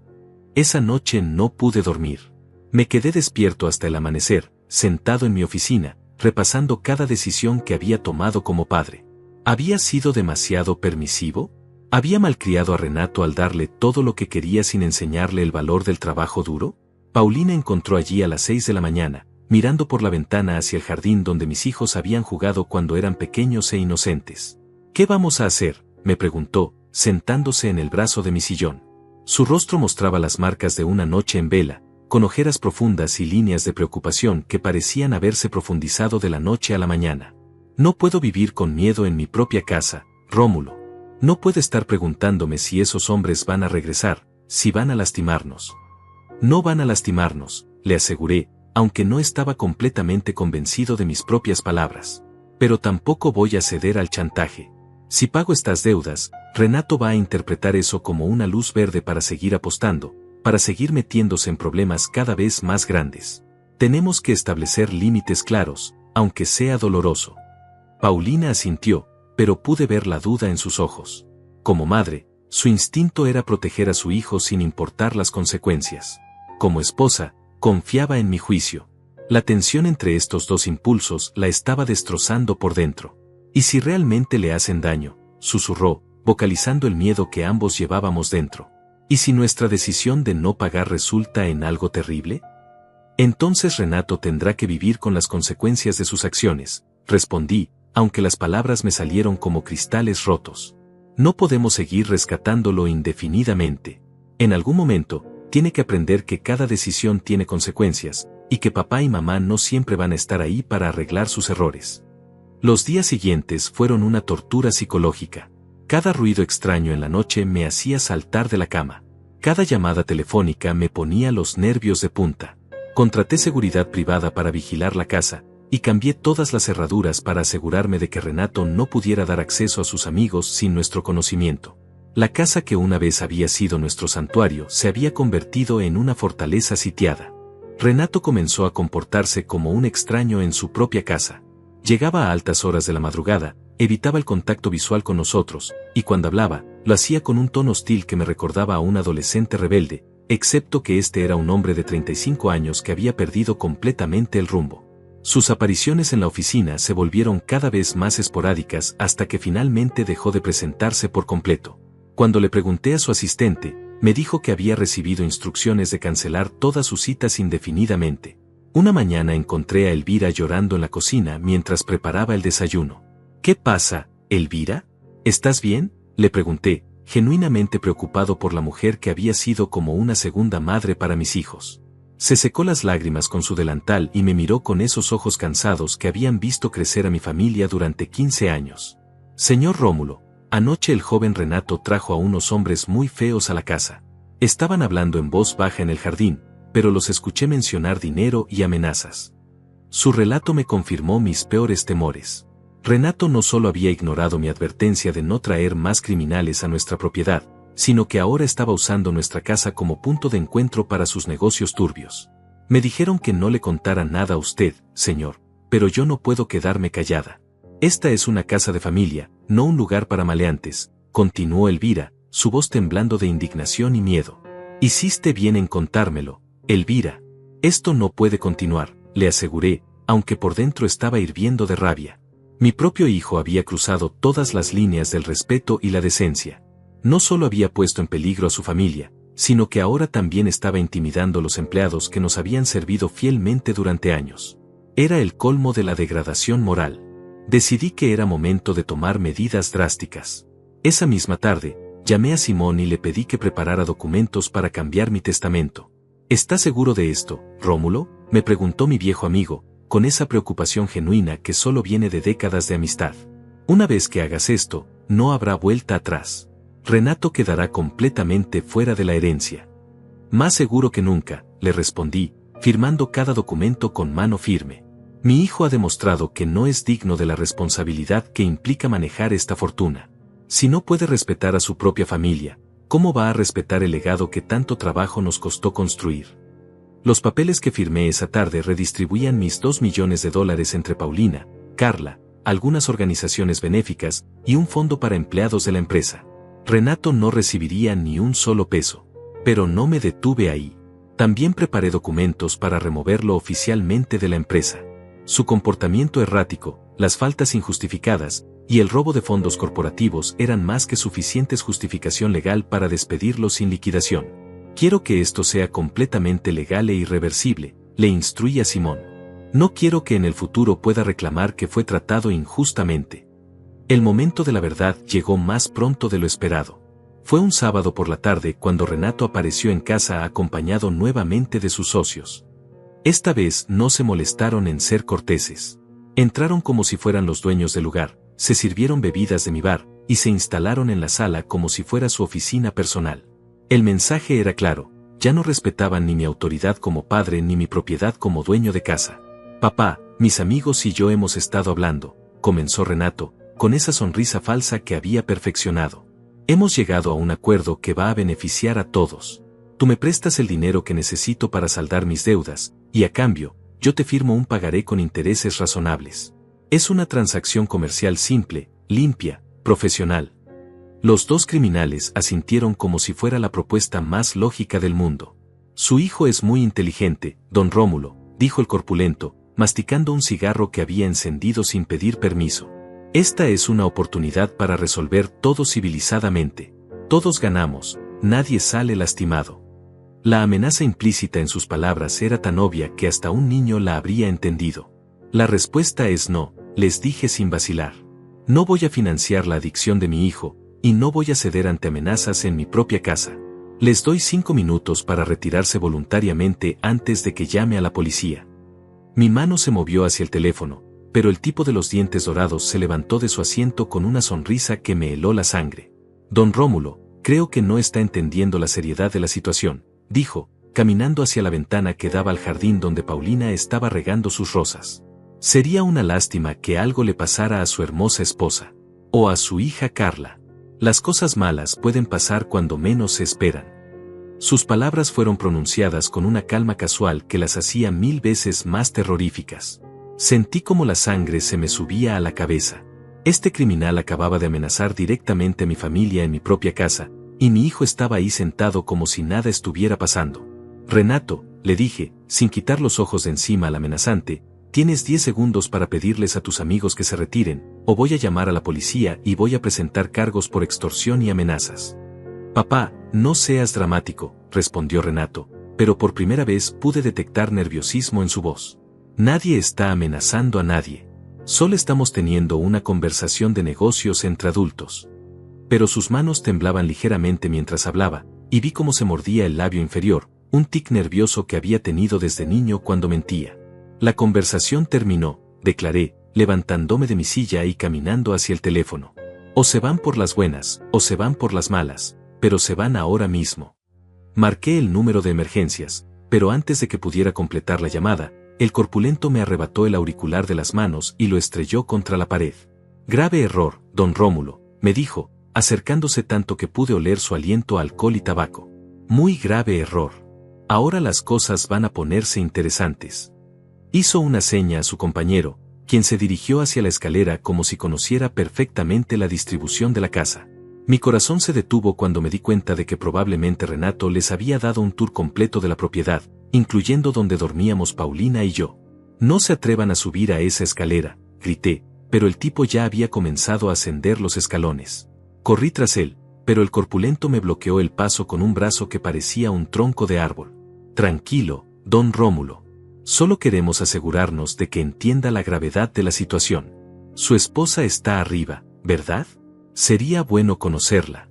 Esa noche no pude dormir. Me quedé despierto hasta el amanecer, sentado en mi oficina, repasando cada decisión que había tomado como padre. ¿Había sido demasiado permisivo? ¿Había malcriado a Renato al darle todo lo que quería sin enseñarle el valor del trabajo duro? Paulina encontró allí a las 6 de la mañana, mirando por la ventana hacia el jardín donde mis hijos habían jugado cuando eran pequeños e inocentes. ¿Qué vamos a hacer?, me preguntó, sentándose en el brazo de mi sillón. Su rostro mostraba las marcas de una noche en vela, con ojeras profundas y líneas de preocupación que parecían haberse profundizado de la noche a la mañana. No puedo vivir con miedo en mi propia casa, Rómulo. No puedo estar preguntándome si esos hombres van a regresar, si van a lastimarnos. No van a lastimarnos, le aseguré, aunque no estaba completamente convencido de mis propias palabras. Pero tampoco voy a ceder al chantaje. Si pago estas deudas, Renato va a interpretar eso como una luz verde para seguir apostando, para seguir metiéndose en problemas cada vez más grandes. Tenemos que establecer límites claros, aunque sea doloroso. Paulina asintió, pero pude ver la duda en sus ojos. Como madre, su instinto era proteger a su hijo sin importar las consecuencias. Como esposa, confiaba en mi juicio. La tensión entre estos dos impulsos la estaba destrozando por dentro. ¿Y si realmente le hacen daño?, susurró, vocalizando el miedo que ambos llevábamos dentro. ¿Y si nuestra decisión de no pagar resulta en algo terrible? Entonces Renato tendrá que vivir con las consecuencias de sus acciones, respondí, aunque las palabras me salieron como cristales rotos. No podemos seguir rescatándolo indefinidamente. En algún momento, tiene que aprender que cada decisión tiene consecuencias, y que papá y mamá no siempre van a estar ahí para arreglar sus errores. Los días siguientes fueron una tortura psicológica. Cada ruido extraño en la noche me hacía saltar de la cama. Cada llamada telefónica me ponía los nervios de punta. Contraté seguridad privada para vigilar la casa, y cambié todas las cerraduras para asegurarme de que Renato no pudiera dar acceso a sus amigos sin nuestro conocimiento. La casa que una vez había sido nuestro santuario se había convertido en una fortaleza sitiada. Renato comenzó a comportarse como un extraño en su propia casa. Llegaba a altas horas de la madrugada, evitaba el contacto visual con nosotros, y cuando hablaba, lo hacía con un tono hostil que me recordaba a un adolescente rebelde, excepto que este era un hombre de 35 años que había perdido completamente el rumbo. Sus apariciones en la oficina se volvieron cada vez más esporádicas hasta que finalmente dejó de presentarse por completo. Cuando le pregunté a su asistente, me dijo que había recibido instrucciones de cancelar todas sus citas indefinidamente. Una mañana encontré a Elvira llorando en la cocina mientras preparaba el desayuno. ¿Qué pasa, Elvira? ¿Estás bien?, le pregunté, genuinamente preocupado por la mujer que había sido como una segunda madre para mis hijos. Se secó las lágrimas con su delantal y me miró con esos ojos cansados que habían visto crecer a mi familia durante 15 años. Señor Rómulo, anoche el joven Renato trajo a unos hombres muy feos a la casa. Estaban hablando en voz baja en el jardín, pero los escuché mencionar dinero y amenazas. Su relato me confirmó mis peores temores. Renato no solo había ignorado mi advertencia de no traer más criminales a nuestra propiedad, sino que ahora estaba usando nuestra casa como punto de encuentro para sus negocios turbios. Me dijeron que no le contara nada a usted, señor, pero yo no puedo quedarme callada. Esta es una casa de familia, no un lugar para maleantes, continuó Elvira, su voz temblando de indignación y miedo. Hiciste bien en contármelo, Elvira. Esto no puede continuar, le aseguré, aunque por dentro estaba hirviendo de rabia. Mi propio hijo había cruzado todas las líneas del respeto y la decencia. No solo había puesto en peligro a su familia, sino que ahora también estaba intimidando a los empleados que nos habían servido fielmente durante años. Era el colmo de la degradación moral. Decidí que era momento de tomar medidas drásticas. Esa misma tarde, llamé a Simón y le pedí que preparara documentos para cambiar mi testamento. ¿Estás seguro de esto, Rómulo?, me preguntó mi viejo amigo, con esa preocupación genuina que solo viene de décadas de amistad. Una vez que hagas esto, no habrá vuelta atrás. Renato quedará completamente fuera de la herencia. Más seguro que nunca, le respondí, firmando cada documento con mano firme. Mi hijo ha demostrado que no es digno de la responsabilidad que implica manejar esta fortuna. Si no puede respetar a su propia familia, ¿cómo va a respetar el legado que tanto trabajo nos costó construir? Los papeles que firmé esa tarde redistribuían mis $2 millones entre Paulina, Carla, algunas organizaciones benéficas y un fondo para empleados de la empresa. Renato no recibiría ni un solo peso. Pero no me detuve ahí. También preparé documentos para removerlo oficialmente de la empresa. Su comportamiento errático, las faltas injustificadas y el robo de fondos corporativos eran más que suficientes justificación legal para despedirlo sin liquidación. Quiero que esto sea completamente legal e irreversible, le instruí a Simón. No quiero que en el futuro pueda reclamar que fue tratado injustamente. El momento de la verdad llegó más pronto de lo esperado. Fue un sábado por la tarde cuando Renato apareció en casa acompañado nuevamente de sus socios. Esta vez no se molestaron en ser corteses. Entraron como si fueran los dueños del lugar, se sirvieron bebidas de mi bar, y se instalaron en la sala como si fuera su oficina personal. El mensaje era claro, ya no respetaban ni mi autoridad como padre ni mi propiedad como dueño de casa. Papá, mis amigos y yo hemos estado hablando, comenzó Renato, con esa sonrisa falsa que había perfeccionado. Hemos llegado a un acuerdo que va a beneficiar a todos. Tú me prestas el dinero que necesito para saldar mis deudas, y a cambio, yo te firmo un pagaré con intereses razonables. Es una transacción comercial simple, limpia, profesional. Los dos criminales asintieron como si fuera la propuesta más lógica del mundo. Su hijo es muy inteligente, don Rómulo, dijo el corpulento, masticando un cigarro que había encendido sin pedir permiso. Esta es una oportunidad para resolver todo civilizadamente. Todos ganamos, nadie sale lastimado. La amenaza implícita en sus palabras era tan obvia que hasta un niño la habría entendido. La respuesta es no, les dije sin vacilar. No voy a financiar la adicción de mi hijo, y no voy a ceder ante amenazas en mi propia casa. Les doy 5 minutos para retirarse voluntariamente antes de que llame a la policía. Mi mano se movió hacia el teléfono, pero el tipo de los dientes dorados se levantó de su asiento con una sonrisa que me heló la sangre. Don Rómulo, creo que no está entendiendo la seriedad de la situación, dijo, caminando hacia la ventana que daba al jardín donde Paulina estaba regando sus rosas. Sería una lástima que algo le pasara a su hermosa esposa. O a su hija Carla. Las cosas malas pueden pasar cuando menos se esperan. Sus palabras fueron pronunciadas con una calma casual que las hacía 1000 veces más terroríficas. Sentí como la sangre se me subía a la cabeza. Este criminal acababa de amenazar directamente a mi familia en mi propia casa, y mi hijo estaba ahí sentado como si nada estuviera pasando. Renato, le dije, sin quitar los ojos de encima al amenazante, tienes 10 segundos para pedirles a tus amigos que se retiren, o voy a llamar a la policía y voy a presentar cargos por extorsión y amenazas. Papá, no seas dramático, respondió Renato, pero por primera vez pude detectar nerviosismo en su voz. Nadie está amenazando a nadie. Solo estamos teniendo una conversación de negocios entre adultos. Pero sus manos temblaban ligeramente mientras hablaba, y vi cómo se mordía el labio inferior, un tic nervioso que había tenido desde niño cuando mentía. La conversación terminó, declaré, levantándome de mi silla y caminando hacia el teléfono. O se van por las buenas, o se van por las malas, pero se van ahora mismo. Marqué el número de emergencias, pero antes de que pudiera completar la llamada, el corpulento me arrebató el auricular de las manos y lo estrelló contra la pared. Grave error, don Rómulo, me dijo, acercándose tanto que pude oler su aliento a alcohol y tabaco. Muy grave error. Ahora las cosas van a ponerse interesantes. Hizo una seña a su compañero, quien se dirigió hacia la escalera como si conociera perfectamente la distribución de la casa. Mi corazón se detuvo cuando me di cuenta de que probablemente Renato les había dado un tour completo de la propiedad, incluyendo donde dormíamos Paulina y yo. No se atrevan a subir a esa escalera, grité, pero el tipo ya había comenzado a ascender los escalones. Corrí tras él, pero el corpulento me bloqueó el paso con un brazo que parecía un tronco de árbol. Tranquilo, don Rómulo. Solo queremos asegurarnos de que entienda la gravedad de la situación. Su esposa está arriba, ¿verdad? Sería bueno conocerla.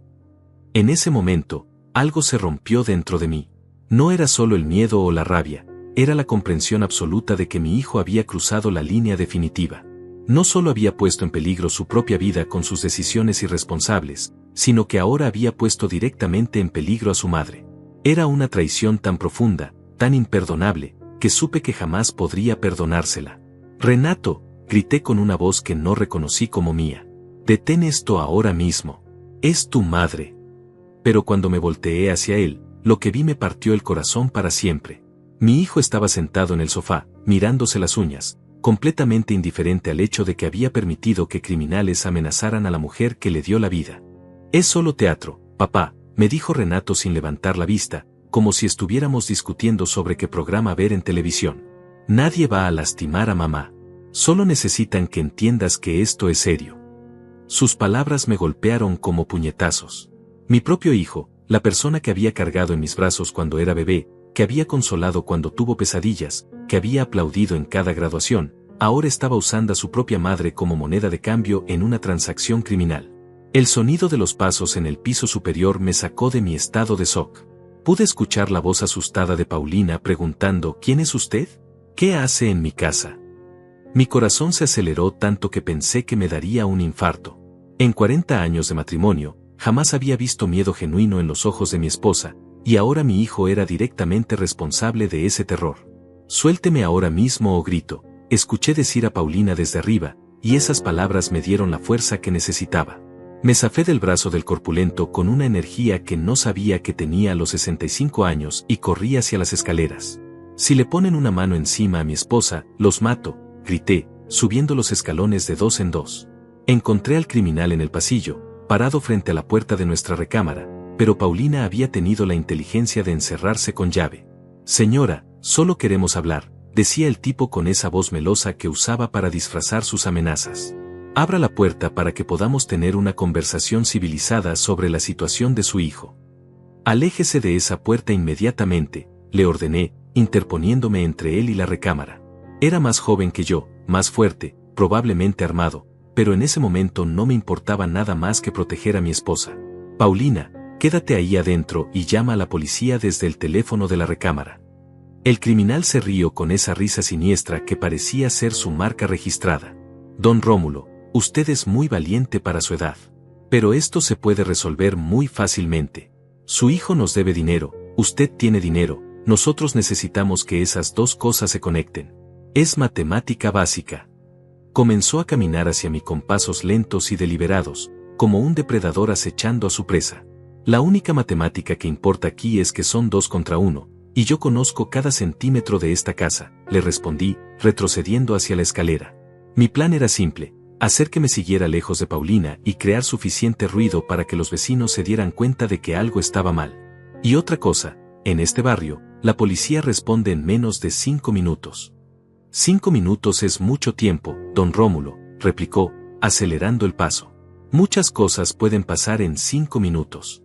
En ese momento, algo se rompió dentro de mí. No era solo el miedo o la rabia, era la comprensión absoluta de que mi hijo había cruzado la línea definitiva. No solo había puesto en peligro su propia vida con sus decisiones irresponsables, sino que ahora había puesto directamente en peligro a su madre. Era una traición tan profunda, tan imperdonable, que supe que jamás podría perdonársela. Renato, grité con una voz que no reconocí como mía. Detén esto ahora mismo. Es tu madre. Pero cuando me volteé hacia él, lo que vi me partió el corazón para siempre. Mi hijo estaba sentado en el sofá, mirándose las uñas, completamente indiferente al hecho de que había permitido que criminales amenazaran a la mujer que le dio la vida. Es solo teatro, papá, me dijo Renato sin levantar la vista, como si estuviéramos discutiendo sobre qué programa ver en televisión. Nadie va a lastimar a mamá. Solo necesitan que entiendas que esto es serio. Sus palabras me golpearon como puñetazos. Mi propio hijo, la persona que había cargado en mis brazos cuando era bebé, que había consolado cuando tuvo pesadillas, que había aplaudido en cada graduación, ahora estaba usando a su propia madre como moneda de cambio en una transacción criminal. El sonido de los pasos en el piso superior me sacó de mi estado de shock. Pude escuchar la voz asustada de Paulina preguntando: ¿Quién es usted? ¿Qué hace en mi casa? Mi corazón se aceleró tanto que pensé que me daría un infarto. En 40 años de matrimonio, jamás había visto miedo genuino en los ojos de mi esposa, y ahora mi hijo era directamente responsable de ese terror. Suélteme ahora mismo o grito, escuché decir a Paulina desde arriba, y esas palabras me dieron la fuerza que necesitaba. Me zafé del brazo del corpulento con una energía que no sabía que tenía a los 65 años y corrí hacia las escaleras. Si le ponen una mano encima a mi esposa, los mato, grité, subiendo los escalones de 2 en 2. Encontré al criminal en el pasillo, parado frente a la puerta de nuestra recámara, pero Paulina había tenido la inteligencia de encerrarse con llave. Señora, solo queremos hablar, decía el tipo con esa voz melosa que usaba para disfrazar sus amenazas. Abra la puerta para que podamos tener una conversación civilizada sobre la situación de su hijo. Aléjese de esa puerta inmediatamente, le ordené, interponiéndome entre él y la recámara. Era más joven que yo, más fuerte, probablemente armado, pero en ese momento no me importaba nada más que proteger a mi esposa. Paulina, quédate ahí adentro y llama a la policía desde el teléfono de la recámara. El criminal se rió con esa risa siniestra que parecía ser su marca registrada. Don Rómulo, usted es muy valiente para su edad. Pero esto se puede resolver muy fácilmente. Su hijo nos debe dinero, usted tiene dinero, nosotros necesitamos que esas dos cosas se conecten. Es matemática básica. Comenzó a caminar hacia mí con pasos lentos y deliberados, como un depredador acechando a su presa. La única matemática que importa aquí es que son 2 contra 1, y yo conozco cada centímetro de esta casa, le respondí, retrocediendo hacia la escalera. Mi plan era simple: hacer que me siguiera lejos de Paulina y crear suficiente ruido para que los vecinos se dieran cuenta de que algo estaba mal. Y otra cosa, en este barrio, la policía responde en menos de 5 minutos. 5 minutos es mucho tiempo, don Rómulo, replicó, acelerando el paso. Muchas cosas pueden pasar en 5 minutos.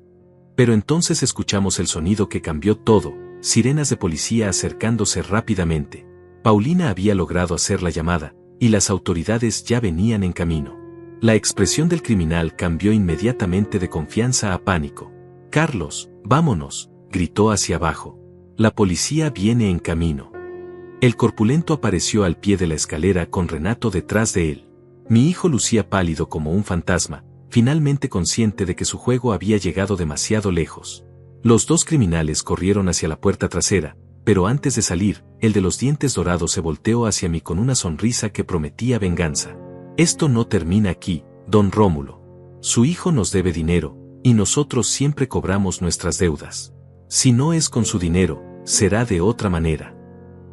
Pero entonces escuchamos el sonido que cambió todo, sirenas de policía acercándose rápidamente. Paulina había logrado hacer la llamada, y las autoridades ya venían en camino. La expresión del criminal cambió inmediatamente de confianza a pánico. Carlos, vámonos, gritó hacia abajo. La policía viene en camino. El corpulento apareció al pie de la escalera con Renato detrás de él. Mi hijo lucía pálido como un fantasma, finalmente consciente de que su juego había llegado demasiado lejos. Los dos criminales corrieron hacia la puerta trasera, pero antes de salir, el de los dientes dorados se volteó hacia mí con una sonrisa que prometía venganza. Esto no termina aquí, don Rómulo. Su hijo nos debe dinero, y nosotros siempre cobramos nuestras deudas. Si no es con su dinero, será de otra manera.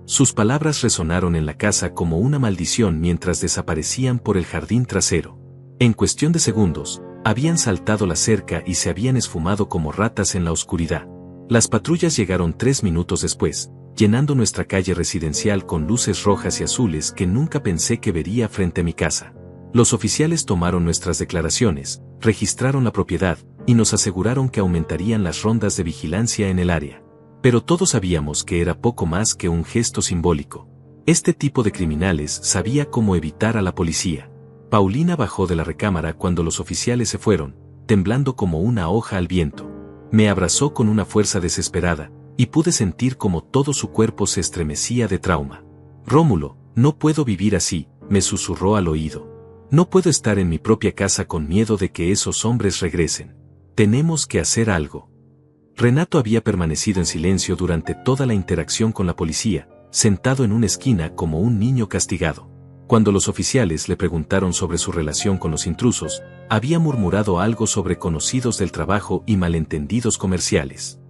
Sus palabras resonaron en la casa como una maldición mientras desaparecían por el jardín trasero. En cuestión de segundos, habían saltado la cerca y se habían esfumado como ratas en la oscuridad. Las patrullas llegaron 3 minutos después, llenando nuestra calle residencial con luces rojas y azules que nunca pensé que vería frente a mi casa. Los oficiales tomaron nuestras declaraciones, registraron la propiedad, y nos aseguraron que aumentarían las rondas de vigilancia en el área. Pero todos sabíamos que era poco más que un gesto simbólico. Este tipo de criminales sabía cómo evitar a la policía. Paulina bajó de la recámara cuando los oficiales se fueron, temblando como una hoja al viento. Me abrazó con una fuerza desesperada, y pude sentir como todo su cuerpo se estremecía de trauma. Rómulo, no puedo vivir así, me susurró al oído. No puedo estar en mi propia casa con miedo de que esos hombres regresen. Tenemos que hacer algo. Renato había permanecido en silencio durante toda la interacción con la policía, sentado en una esquina como un niño castigado. Cuando los oficiales le preguntaron sobre su relación con los intrusos, había murmurado algo sobre conocidos del trabajo y malentendidos comerciales.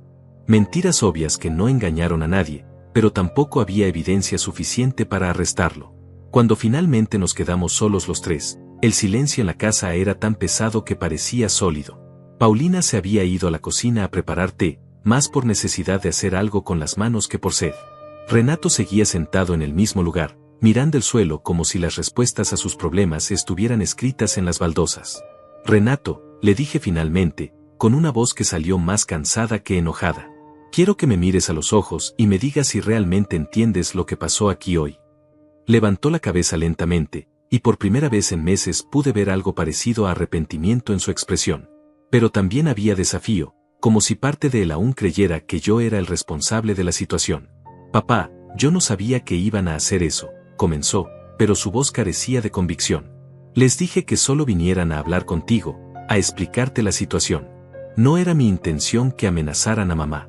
Mentiras obvias que no engañaron a nadie, pero tampoco había evidencia suficiente para arrestarlo. Cuando finalmente nos quedamos solos los tres, el silencio en la casa era tan pesado que parecía sólido. Paulina se había ido a la cocina a preparar té, más por necesidad de hacer algo con las manos que por sed. Renato seguía sentado en el mismo lugar, mirando el suelo como si las respuestas a sus problemas estuvieran escritas en las baldosas. Renato, le dije finalmente, con una voz que salió más cansada que enojada. Quiero que me mires a los ojos y me digas si realmente entiendes lo que pasó aquí hoy. Levantó la cabeza lentamente, y por primera vez en meses pude ver algo parecido a arrepentimiento en su expresión. Pero también había desafío, como si parte de él aún creyera que yo era el responsable de la situación. Papá, yo no sabía que iban a hacer eso, comenzó, pero su voz carecía de convicción. Les dije que solo vinieran a hablar contigo, a explicarte la situación. No era mi intención que amenazaran a mamá.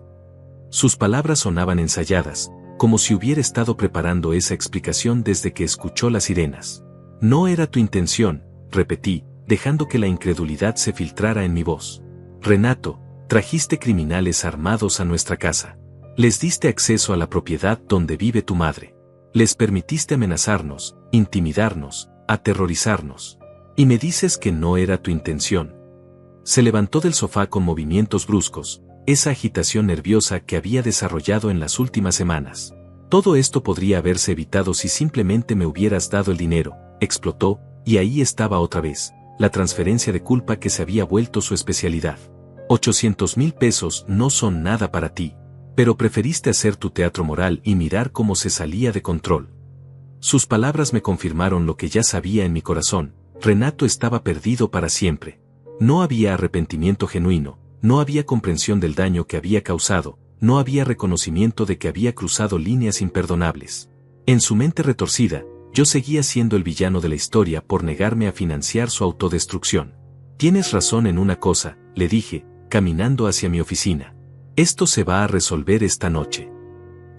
Sus palabras sonaban ensayadas, como si hubiera estado preparando esa explicación desde que escuchó las sirenas. No era tu intención, repetí, dejando que la incredulidad se filtrara en mi voz. Renato, trajiste criminales armados a nuestra casa. Les diste acceso a la propiedad donde vive tu madre. Les permitiste amenazarnos, intimidarnos, aterrorizarnos. Y me dices que no era tu intención. Se levantó del sofá con movimientos bruscos, esa agitación nerviosa que había desarrollado en las últimas semanas. Todo esto podría haberse evitado si simplemente me hubieras dado el dinero, explotó, y ahí estaba otra vez, la transferencia de culpa que se había vuelto su especialidad. 800,000 pesos no son nada para ti, pero preferiste hacer tu teatro moral y mirar cómo se salía de control. Sus palabras me confirmaron lo que ya sabía en mi corazón, Renato estaba perdido para siempre. No había arrepentimiento genuino, no había comprensión del daño que había causado, no había reconocimiento de que había cruzado líneas imperdonables. En su mente retorcida, yo seguía siendo el villano de la historia por negarme a financiar su autodestrucción. Tienes razón en una cosa, le dije, caminando hacia mi oficina. Esto se va a resolver esta noche.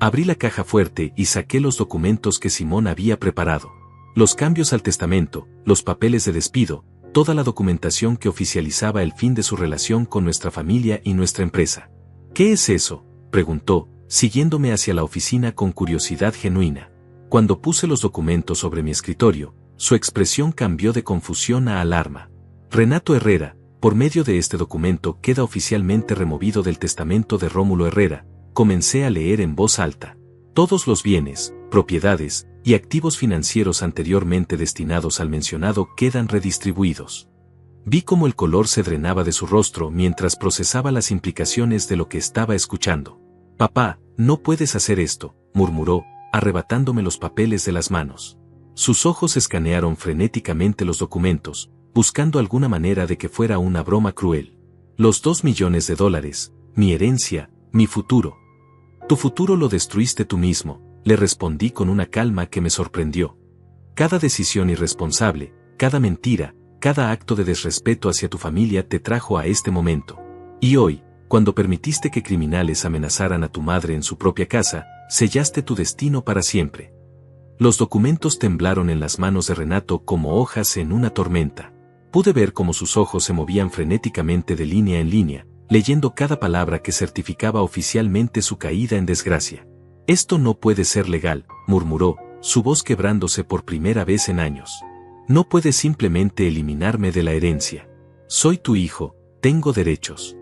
Abrí la caja fuerte y saqué los documentos que Simón había preparado. Los cambios al testamento, los papeles de despido, toda la documentación que oficializaba el fin de su relación con nuestra familia y nuestra empresa. ¿Qué es eso?, preguntó, siguiéndome hacia la oficina con curiosidad genuina. Cuando puse los documentos sobre mi escritorio, su expresión cambió de confusión a alarma. Renato Herrera, por medio de este documento queda oficialmente removido del testamento de Rómulo Herrera. Comencé a leer en voz alta. Todos los bienes, propiedades y activos financieros anteriormente destinados al mencionado quedan redistribuidos. Vi cómo el color se drenaba de su rostro mientras procesaba las implicaciones de lo que estaba escuchando. Papá, no puedes hacer esto, murmuró, arrebatándome los papeles de las manos. Sus ojos escanearon frenéticamente los documentos, buscando alguna manera de que fuera una broma cruel. Los $2 millones, mi herencia, mi futuro. Tu futuro lo destruiste tú mismo, le respondí con una calma que me sorprendió. Cada decisión irresponsable, cada mentira, cada acto de desrespeto hacia tu familia te trajo a este momento. Y hoy, cuando permitiste que criminales amenazaran a tu madre en su propia casa, sellaste tu destino para siempre. Los documentos temblaron en las manos de Renato como hojas en una tormenta. Pude ver cómo sus ojos se movían frenéticamente de línea en línea, leyendo cada palabra que certificaba oficialmente su caída en desgracia. «Esto no puede ser legal», murmuró, su voz quebrándose por primera vez en años. «No puedes simplemente eliminarme de la herencia. Soy tu hijo, tengo derechos».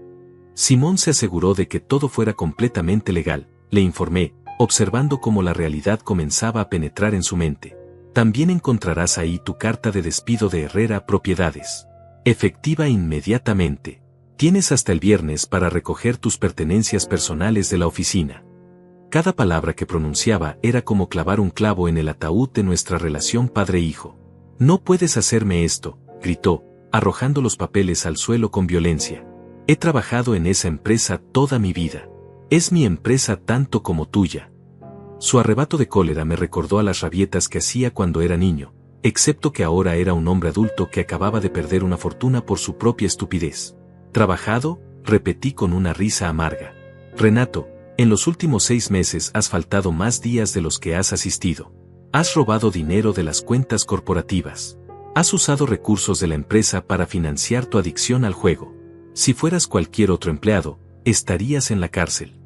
Simón se aseguró de que todo fuera completamente legal, le informé, observando cómo la realidad comenzaba a penetrar en su mente. «También encontrarás ahí tu carta de despido de Herrera Propiedades. Efectiva inmediatamente. Tienes hasta el viernes para recoger tus pertenencias personales de la oficina». Cada palabra que pronunciaba era como clavar un clavo en el ataúd de nuestra relación padre-hijo. «No puedes hacerme esto», gritó, arrojando los papeles al suelo con violencia. «He trabajado en esa empresa toda mi vida. Es mi empresa tanto como tuya». Su arrebato de cólera me recordó a las rabietas que hacía cuando era niño, excepto que ahora era un hombre adulto que acababa de perder una fortuna por su propia estupidez. «¿Trabajado?», repetí con una risa amarga. «Renato, en los últimos 6 meses has faltado más días de los que has asistido. Has robado dinero de las cuentas corporativas. Has usado recursos de la empresa para financiar tu adicción al juego. Si fueras cualquier otro empleado, estarías en la cárcel».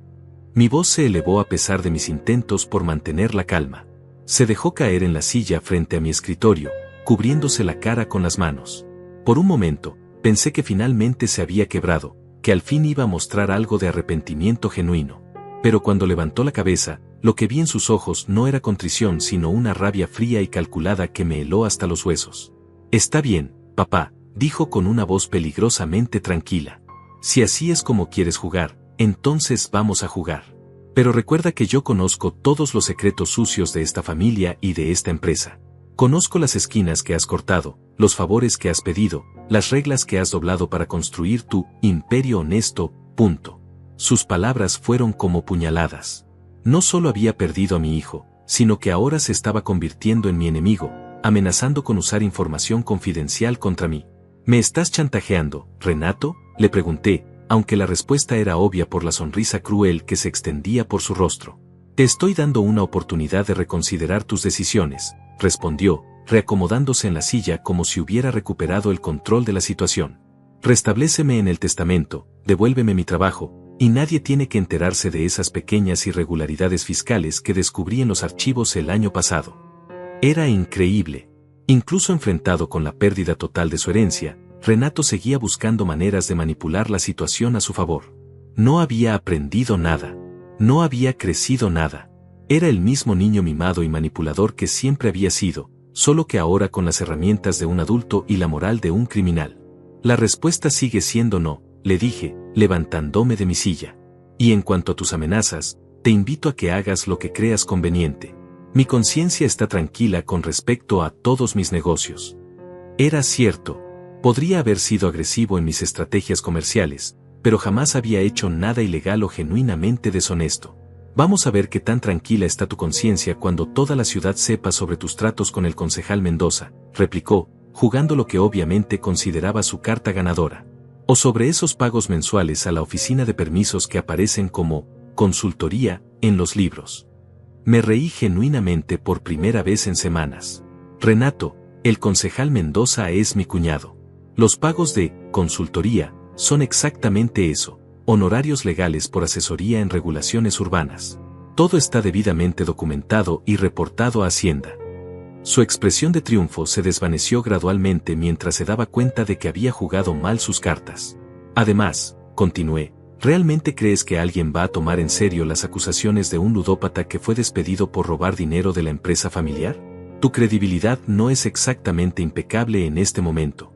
Mi voz se elevó a pesar de mis intentos por mantener la calma. Se dejó caer en la silla frente a mi escritorio, cubriéndose la cara con las manos. Por un momento, pensé que finalmente se había quebrado, que al fin iba a mostrar algo de arrepentimiento genuino. Pero cuando levantó la cabeza, lo que vi en sus ojos no era contrición sino una rabia fría y calculada que me heló hasta los huesos. «Está bien, papá», dijo con una voz peligrosamente tranquila. «Si así es como quieres jugar, entonces vamos a jugar. Pero recuerda que yo conozco todos los secretos sucios de esta familia y de esta empresa. Conozco las esquinas que has cortado, los favores que has pedido, las reglas que has doblado para construir tu imperio honesto, punto». Sus palabras fueron como puñaladas. No solo había perdido a mi hijo, sino que ahora se estaba convirtiendo en mi enemigo, amenazando con usar información confidencial contra mí. «¿Me estás chantajeando, Renato?», le pregunté, aunque la respuesta era obvia por la sonrisa cruel que se extendía por su rostro. «Te estoy dando una oportunidad de reconsiderar tus decisiones», respondió, reacomodándose en la silla como si hubiera recuperado el control de la situación. «Restabléceme en el testamento, devuélveme mi trabajo, y nadie tiene que enterarse de esas pequeñas irregularidades fiscales que descubrí en los archivos el año pasado». Era increíble. Incluso enfrentado con la pérdida total de su herencia, Renato seguía buscando maneras de manipular la situación a su favor. No había aprendido nada. No había crecido nada. Era el mismo niño mimado y manipulador que siempre había sido, solo que ahora con las herramientas de un adulto y la moral de un criminal. «La respuesta sigue siendo no», le dije, levantándome de mi silla. «Y en cuanto a tus amenazas, te invito a que hagas lo que creas conveniente. Mi conciencia está tranquila con respecto a todos mis negocios». Era cierto. Podría haber sido agresivo en mis estrategias comerciales, pero jamás había hecho nada ilegal o genuinamente deshonesto. «Vamos a ver qué tan tranquila está tu conciencia cuando toda la ciudad sepa sobre tus tratos con el concejal Mendoza», replicó, jugando lo que obviamente consideraba su carta ganadora. «O sobre esos pagos mensuales a la oficina de permisos que aparecen como consultoría en los libros». Me reí genuinamente por primera vez en semanas. «Renato, el concejal Mendoza es mi cuñado. Los pagos de consultoría son exactamente eso, honorarios legales por asesoría en regulaciones urbanas. Todo está debidamente documentado y reportado a Hacienda». Su expresión de triunfo se desvaneció gradualmente mientras se daba cuenta de que había jugado mal sus cartas. «Además», continué, ¿realmente crees que alguien va a tomar en serio las acusaciones de un ludópata que fue despedido por robar dinero de la empresa familiar? Tu credibilidad no es exactamente impecable en este momento».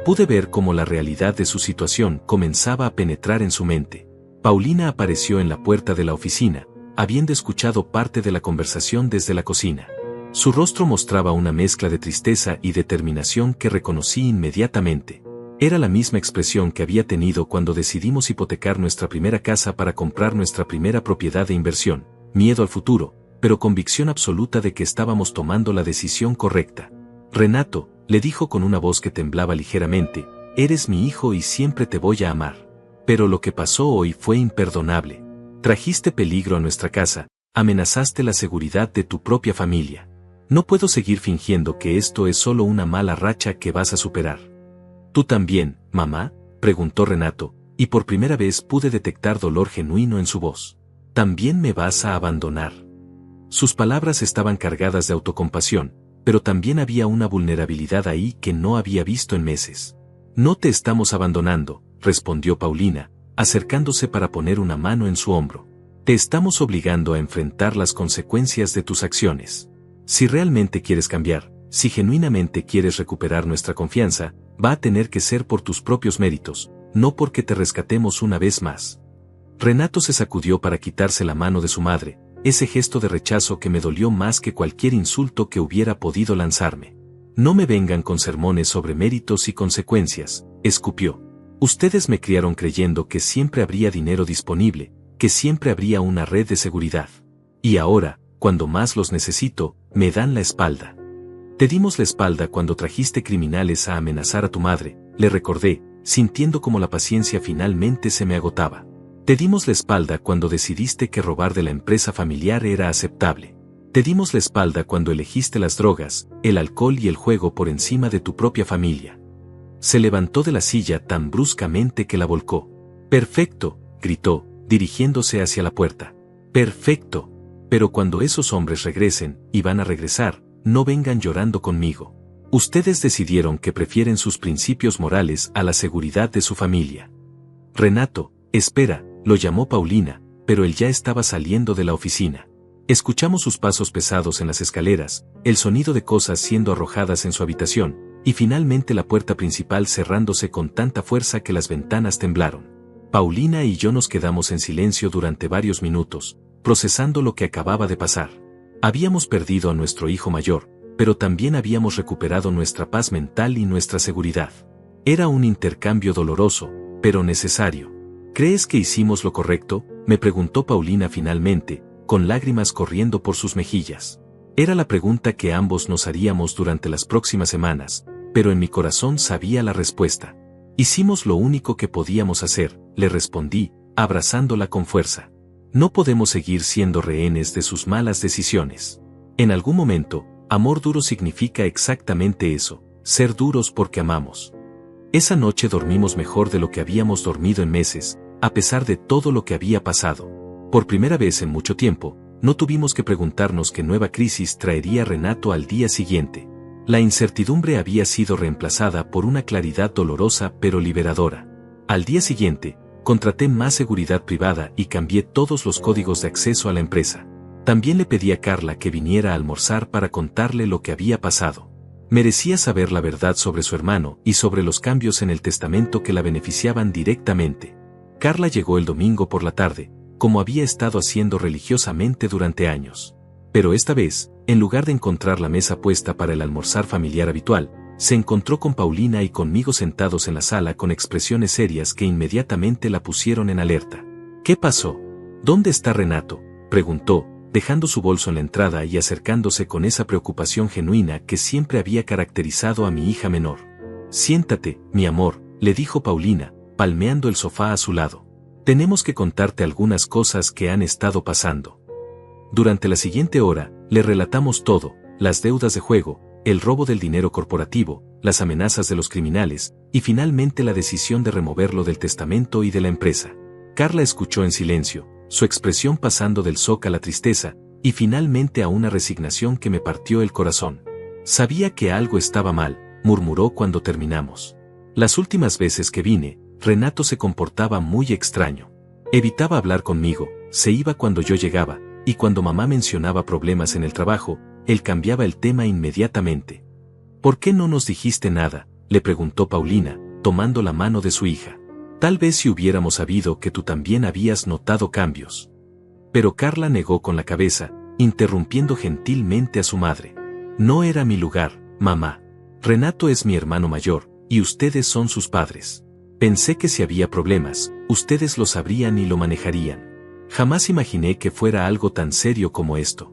Pude ver cómo la realidad de su situación comenzaba a penetrar en su mente. Paulina apareció en la puerta de la oficina, habiendo escuchado parte de la conversación desde la cocina. Su rostro mostraba una mezcla de tristeza y determinación que reconocí inmediatamente. Era la misma expresión que había tenido cuando decidimos hipotecar nuestra primera casa para comprar nuestra primera propiedad de inversión: miedo al futuro, pero convicción absoluta de que estábamos tomando la decisión correcta. «Renato», le dijo con una voz que temblaba ligeramente, «eres mi hijo y siempre te voy a amar. Pero lo que pasó hoy fue imperdonable. Trajiste peligro a nuestra casa, amenazaste la seguridad de tu propia familia. No puedo seguir fingiendo que esto es solo una mala racha que vas a superar. ¿Tú también, mamá?, preguntó Renato, y por primera vez pude detectar dolor genuino en su voz. ¿También me vas a abandonar? Sus palabras estaban cargadas de autocompasión, pero también había una vulnerabilidad ahí que no había visto en meses. No te estamos abandonando, respondió Paulina, acercándose para poner una mano en su hombro. Te estamos obligando a enfrentar las consecuencias de tus acciones. Si realmente quieres cambiar, si genuinamente quieres recuperar nuestra confianza, va a tener que ser por tus propios méritos, no porque te rescatemos una vez más. Renato se sacudió para quitarse la mano de su madre, ese gesto de rechazo que me dolió más que cualquier insulto que hubiera podido lanzarme. No me vengan con sermones sobre méritos y consecuencias, escupió. Ustedes me criaron creyendo que siempre habría dinero disponible, que siempre habría una red de seguridad. Y ahora, cuando más los necesito, me dan la espalda. Te dimos la espalda cuando trajiste criminales a amenazar a tu madre, le recordé, sintiendo como la paciencia finalmente se me agotaba. Te dimos la espalda cuando decidiste que robar de la empresa familiar era aceptable. Te dimos la espalda cuando elegiste las drogas, el alcohol y el juego por encima de tu propia familia. Se levantó de la silla tan bruscamente que la volcó. Perfecto, gritó, dirigiéndose hacia la puerta. Perfecto. Pero cuando esos hombres regresen, y van a regresar, no vengan llorando conmigo. Ustedes decidieron que prefieren sus principios morales a la seguridad de su familia. Renato, espera, lo llamó Paulina, pero él ya estaba saliendo de la oficina. Escuchamos sus pasos pesados en las escaleras, el sonido de cosas siendo arrojadas en su habitación, y finalmente la puerta principal cerrándose con tanta fuerza que las ventanas temblaron. Paulina y yo nos quedamos en silencio durante varios minutos, procesando lo que acababa de pasar. Habíamos perdido a nuestro hijo mayor, pero también habíamos recuperado nuestra paz mental y nuestra seguridad. Era un intercambio doloroso, pero necesario. ¿Crees que hicimos lo correcto?, me preguntó Paulina finalmente, con lágrimas corriendo por sus mejillas. Era la pregunta que ambos nos haríamos durante las próximas semanas, pero en mi corazón sabía la respuesta. Hicimos lo único que podíamos hacer, le respondí, abrazándola con fuerza. No podemos seguir siendo rehenes de sus malas decisiones. En algún momento, amor duro significa exactamente eso, ser duros porque amamos. Esa noche dormimos mejor de lo que habíamos dormido en meses, a pesar de todo lo que había pasado. Por primera vez en mucho tiempo, no tuvimos que preguntarnos qué nueva crisis traería Renato al día siguiente. La incertidumbre había sido reemplazada por una claridad dolorosa pero liberadora. Al día siguiente, contraté más seguridad privada y cambié todos los códigos de acceso a la empresa. También le pedí a Carla que viniera a almorzar para contarle lo que había pasado. Merecía saber la verdad sobre su hermano y sobre los cambios en el testamento que la beneficiaban directamente. Carla llegó el domingo por la tarde, como había estado haciendo religiosamente durante años. Pero esta vez, en lugar de encontrar la mesa puesta para el almorzar familiar habitual, se encontró con Paulina y conmigo sentados en la sala con expresiones serias que inmediatamente la pusieron en alerta. ¿Qué pasó? ¿Dónde está Renato?, preguntó, dejando su bolso en la entrada y acercándose con esa preocupación genuina que siempre había caracterizado a mi hija menor. Siéntate, mi amor, le dijo Paulina, palmeando el sofá a su lado. Tenemos que contarte algunas cosas que han estado pasando. Durante la siguiente hora, le relatamos todo, las deudas de juego, el robo del dinero corporativo, las amenazas de los criminales, y finalmente la decisión de removerlo del testamento y de la empresa. Carla escuchó en silencio, su expresión pasando del shock a la tristeza, y finalmente a una resignación que me partió el corazón. Sabía que algo estaba mal, murmuró cuando terminamos. Las últimas veces que vine, Renato se comportaba muy extraño. Evitaba hablar conmigo, se iba cuando yo llegaba, y cuando mamá mencionaba problemas en el trabajo, él cambiaba el tema inmediatamente. ¿Por qué no nos dijiste nada?, le preguntó Paulina, tomando la mano de su hija. Tal vez si hubiéramos sabido que tú también habías notado cambios. Pero Carla negó con la cabeza, interrumpiendo gentilmente a su madre. No era mi lugar, mamá. Renato es mi hermano mayor, y ustedes son sus padres. Pensé que si había problemas, ustedes lo sabrían y lo manejarían. Jamás imaginé que fuera algo tan serio como esto.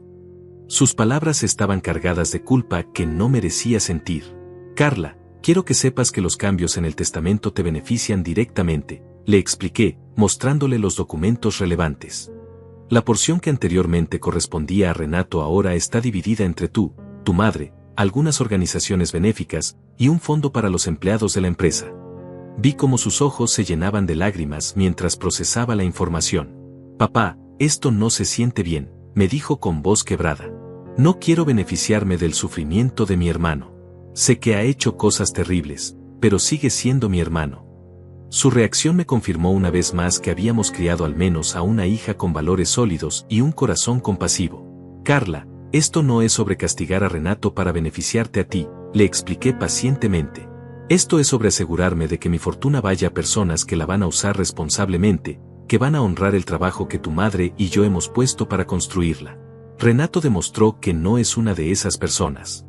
Sus palabras estaban cargadas de culpa que no merecía sentir. Carla, quiero que sepas que los cambios en el testamento te benefician directamente, le expliqué, mostrándole los documentos relevantes. La porción que anteriormente correspondía a Renato ahora está dividida entre tú, tu madre, algunas organizaciones benéficas y un fondo para los empleados de la empresa. Vi cómo sus ojos se llenaban de lágrimas mientras procesaba la información. Papá, esto no se siente bien, me dijo con voz quebrada. No quiero beneficiarme del sufrimiento de mi hermano. Sé que ha hecho cosas terribles, pero sigue siendo mi hermano. Su reacción me confirmó una vez más que habíamos criado al menos a una hija con valores sólidos y un corazón compasivo. Carla, esto no es sobre castigar a Renato para beneficiarte a ti, le expliqué pacientemente. Esto es sobre asegurarme de que mi fortuna vaya a personas que la van a usar responsablemente, que van a honrar el trabajo que tu madre y yo hemos puesto para construirla. Renato demostró que no es una de esas personas.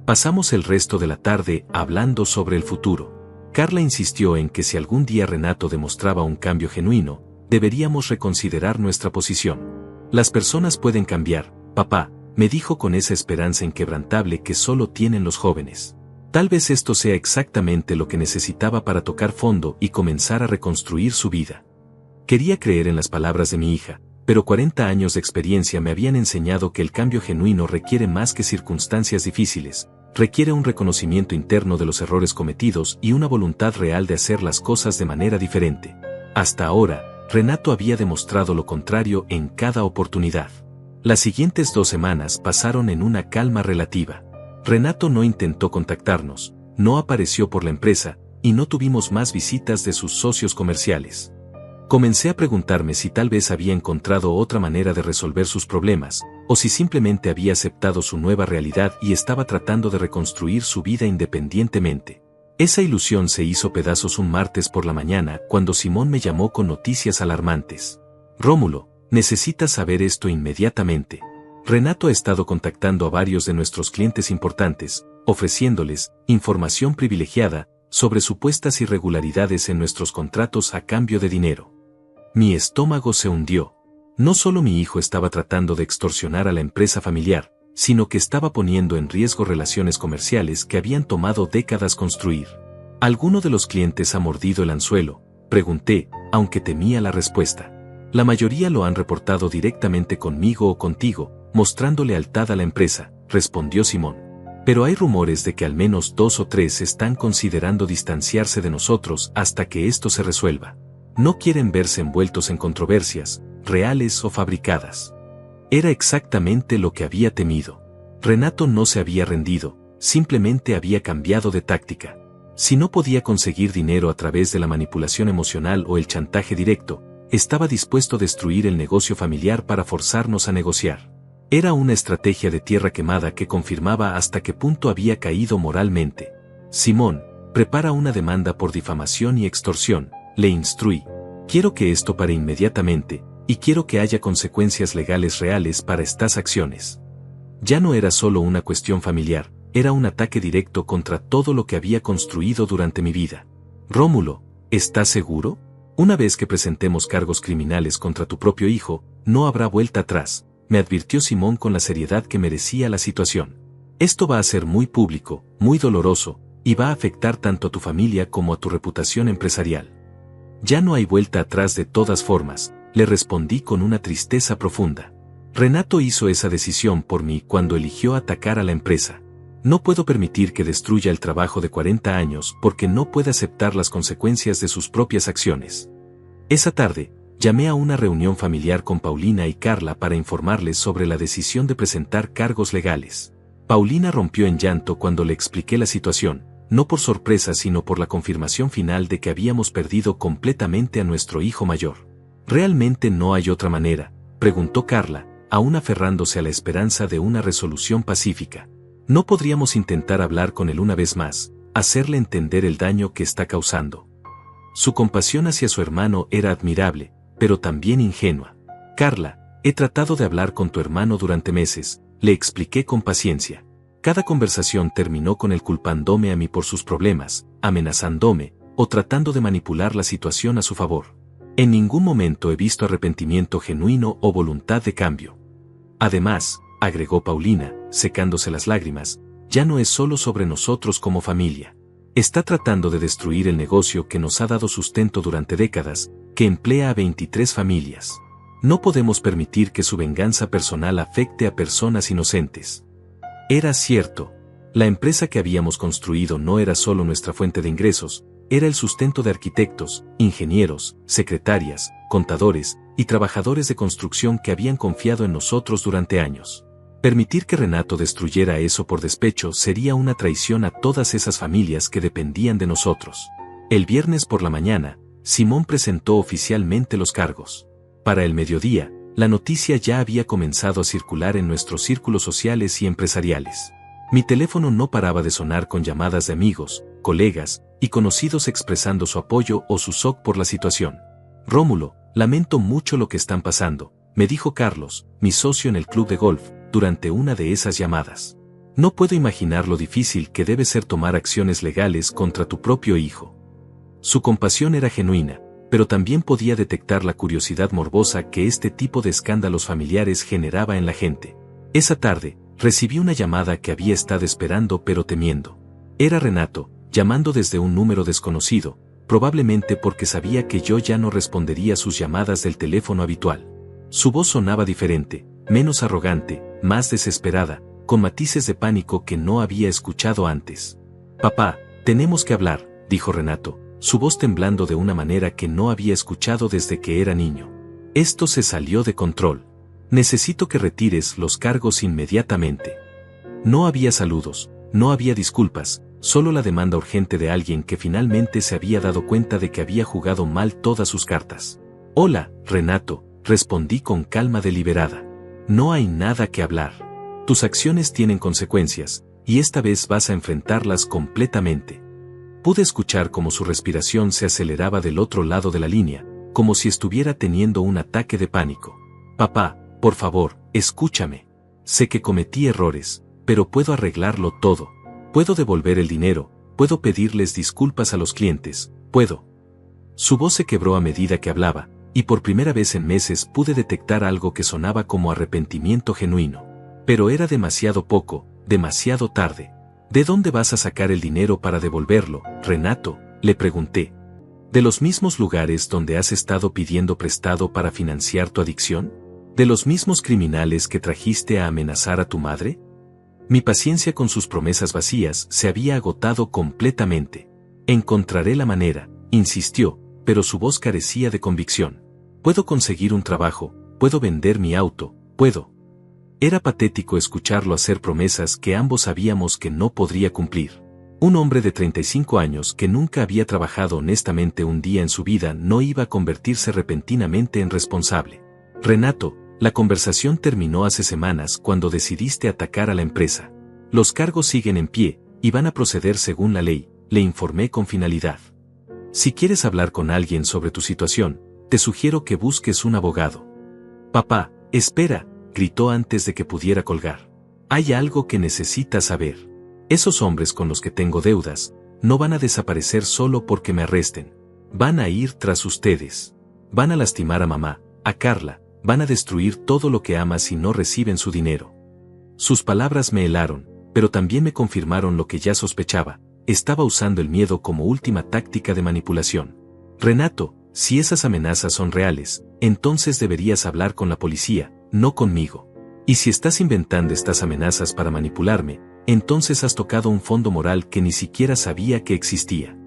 Pasamos el resto de la tarde hablando sobre el futuro. Carla insistió en que si algún día Renato demostraba un cambio genuino, deberíamos reconsiderar nuestra posición. Las personas pueden cambiar, papá, me dijo con esa esperanza inquebrantable que solo tienen los jóvenes. Tal vez esto sea exactamente lo que necesitaba para tocar fondo y comenzar a reconstruir su vida. Quería creer en las palabras de mi hija, pero 40 años de experiencia me habían enseñado que el cambio genuino requiere más que circunstancias difíciles, requiere un reconocimiento interno de los errores cometidos y una voluntad real de hacer las cosas de manera diferente. Hasta ahora, Renato había demostrado lo contrario en cada oportunidad. Las siguientes 2 semanas pasaron en una calma relativa. Renato no intentó contactarnos, no apareció por la empresa, y no tuvimos más visitas de sus socios comerciales. Comencé a preguntarme si tal vez había encontrado otra manera de resolver sus problemas, o si simplemente había aceptado su nueva realidad y estaba tratando de reconstruir su vida independientemente. Esa ilusión se hizo pedazos un martes por la mañana cuando Simón me llamó con noticias alarmantes. Rómulo, necesitas saber esto inmediatamente. Renato ha estado contactando a varios de nuestros clientes importantes, ofreciéndoles información privilegiada sobre supuestas irregularidades en nuestros contratos a cambio de dinero. Mi estómago se hundió. No solo mi hijo estaba tratando de extorsionar a la empresa familiar, sino que estaba poniendo en riesgo relaciones comerciales que habían tomado décadas construir. ¿Alguno de los clientes ha mordido el anzuelo?, pregunté, aunque temía la respuesta. La mayoría lo han reportado directamente conmigo o contigo, mostrando lealtad a la empresa, respondió Simón. Pero hay rumores de que al menos 2 o 3 están considerando distanciarse de nosotros hasta que esto se resuelva. No quieren verse envueltos en controversias, reales o fabricadas. Era exactamente lo que había temido. Renato no se había rendido, simplemente había cambiado de táctica. Si no podía conseguir dinero a través de la manipulación emocional o el chantaje directo, estaba dispuesto a destruir el negocio familiar para forzarnos a negociar. Era una estrategia de tierra quemada que confirmaba hasta qué punto había caído moralmente. Simón, prepara una demanda por difamación y extorsión, le instruí. Quiero que esto pare inmediatamente, y quiero que haya consecuencias legales reales para estas acciones. Ya no era solo una cuestión familiar, era un ataque directo contra todo lo que había construido durante mi vida. Rómulo, ¿estás seguro? Una vez que presentemos cargos criminales contra tu propio hijo, no habrá vuelta atrás, me advirtió Simón con la seriedad que merecía la situación. Esto va a ser muy público, muy doloroso, y va a afectar tanto a tu familia como a tu reputación empresarial. Ya no hay vuelta atrás de todas formas, le respondí con una tristeza profunda. Renato hizo esa decisión por mí cuando eligió atacar a la empresa. No puedo permitir que destruya el trabajo de 40 años porque no puede aceptar las consecuencias de sus propias acciones. Esa tarde, llamé a una reunión familiar con Paulina y Carla para informarles sobre la decisión de presentar cargos legales. Paulina rompió en llanto cuando le expliqué la situación, no por sorpresa sino por la confirmación final de que habíamos perdido completamente a nuestro hijo mayor. ¿Realmente no hay otra manera?, preguntó Carla, aún aferrándose a la esperanza de una resolución pacífica. ¿No podríamos intentar hablar con él una vez más, hacerle entender el daño que está causando? Su compasión hacia su hermano era admirable, pero también ingenua. Carla, he tratado de hablar con tu hermano durante meses, le expliqué con paciencia. Cada conversación terminó con él culpándome a mí por sus problemas, amenazándome, o tratando de manipular la situación a su favor. En ningún momento he visto arrepentimiento genuino o voluntad de cambio. Además, agregó Paulina, secándose las lágrimas, ya no es solo sobre nosotros como familia. Está tratando de destruir el negocio que nos ha dado sustento durante décadas, que emplea a 23 familias. No podemos permitir que su venganza personal afecte a personas inocentes. Era cierto. La empresa que habíamos construido no era solo nuestra fuente de ingresos, era el sustento de arquitectos, ingenieros, secretarias, contadores y trabajadores de construcción que habían confiado en nosotros durante años. Permitir que Renato destruyera eso por despecho sería una traición a todas esas familias que dependían de nosotros. El viernes por la mañana, Simón presentó oficialmente los cargos. Para el mediodía, la noticia ya había comenzado a circular en nuestros círculos sociales y empresariales. Mi teléfono no paraba de sonar con llamadas de amigos, colegas y conocidos expresando su apoyo o su shock por la situación. Rómulo, lamento mucho lo que están pasando, me dijo Carlos, mi socio en el club de golf, durante una de esas llamadas. No puedo imaginar lo difícil que debe ser tomar acciones legales contra tu propio hijo. Su compasión era genuina, pero también podía detectar la curiosidad morbosa que este tipo de escándalos familiares generaba en la gente. Esa tarde, recibí una llamada que había estado esperando pero temiendo. Era Renato, llamando desde un número desconocido, probablemente porque sabía que yo ya no respondería sus llamadas del teléfono habitual. Su voz sonaba diferente, menos arrogante, más desesperada, con matices de pánico que no había escuchado antes. «Papá, tenemos que hablar», dijo Renato, su voz temblando de una manera que no había escuchado desde que era niño. «Esto se salió de control. Necesito que retires los cargos inmediatamente». No había saludos, no había disculpas, solo la demanda urgente de alguien que finalmente se había dado cuenta de que había jugado mal todas sus cartas. «Hola, Renato», respondí con calma deliberada. «No hay nada que hablar. Tus acciones tienen consecuencias, y esta vez vas a enfrentarlas completamente». Pude escuchar cómo su respiración se aceleraba del otro lado de la línea, como si estuviera teniendo un ataque de pánico. «Papá, por favor, escúchame. Sé que cometí errores, pero puedo arreglarlo todo. Puedo devolver el dinero, puedo pedirles disculpas a los clientes, puedo». Su voz se quebró a medida que hablaba, y por primera vez en meses pude detectar algo que sonaba como arrepentimiento genuino. Pero era demasiado poco, demasiado tarde. «¿De dónde vas a sacar el dinero para devolverlo, Renato?», le pregunté. «¿De los mismos lugares donde has estado pidiendo prestado para financiar tu adicción? ¿De los mismos criminales que trajiste a amenazar a tu madre?». Mi paciencia con sus promesas vacías se había agotado completamente. «Encontraré la manera», insistió, pero su voz carecía de convicción. «Puedo conseguir un trabajo, puedo vender mi auto, puedo». Era patético escucharlo hacer promesas que ambos sabíamos que no podría cumplir. Un hombre de 35 años que nunca había trabajado honestamente un día en su vida no iba a convertirse repentinamente en responsable. «Renato, la conversación terminó hace semanas cuando decidiste atacar a la empresa. Los cargos siguen en pie, y van a proceder según la ley», le informé con finalidad. «Si quieres hablar con alguien sobre tu situación, te sugiero que busques un abogado». «Papá, espera», gritó antes de que pudiera colgar. «Hay algo que necesitas saber. Esos hombres con los que tengo deudas, no van a desaparecer solo porque me arresten. Van a ir tras ustedes. Van a lastimar a mamá, a Carla, van a destruir todo lo que amas si no reciben su dinero». Sus palabras me helaron, pero también me confirmaron lo que ya sospechaba. Estaba usando el miedo como última táctica de manipulación. «Renato, si esas amenazas son reales, entonces deberías hablar con la policía, no conmigo. Y si estás inventando estas amenazas para manipularme, entonces has tocado un fondo moral que ni siquiera sabía que existía».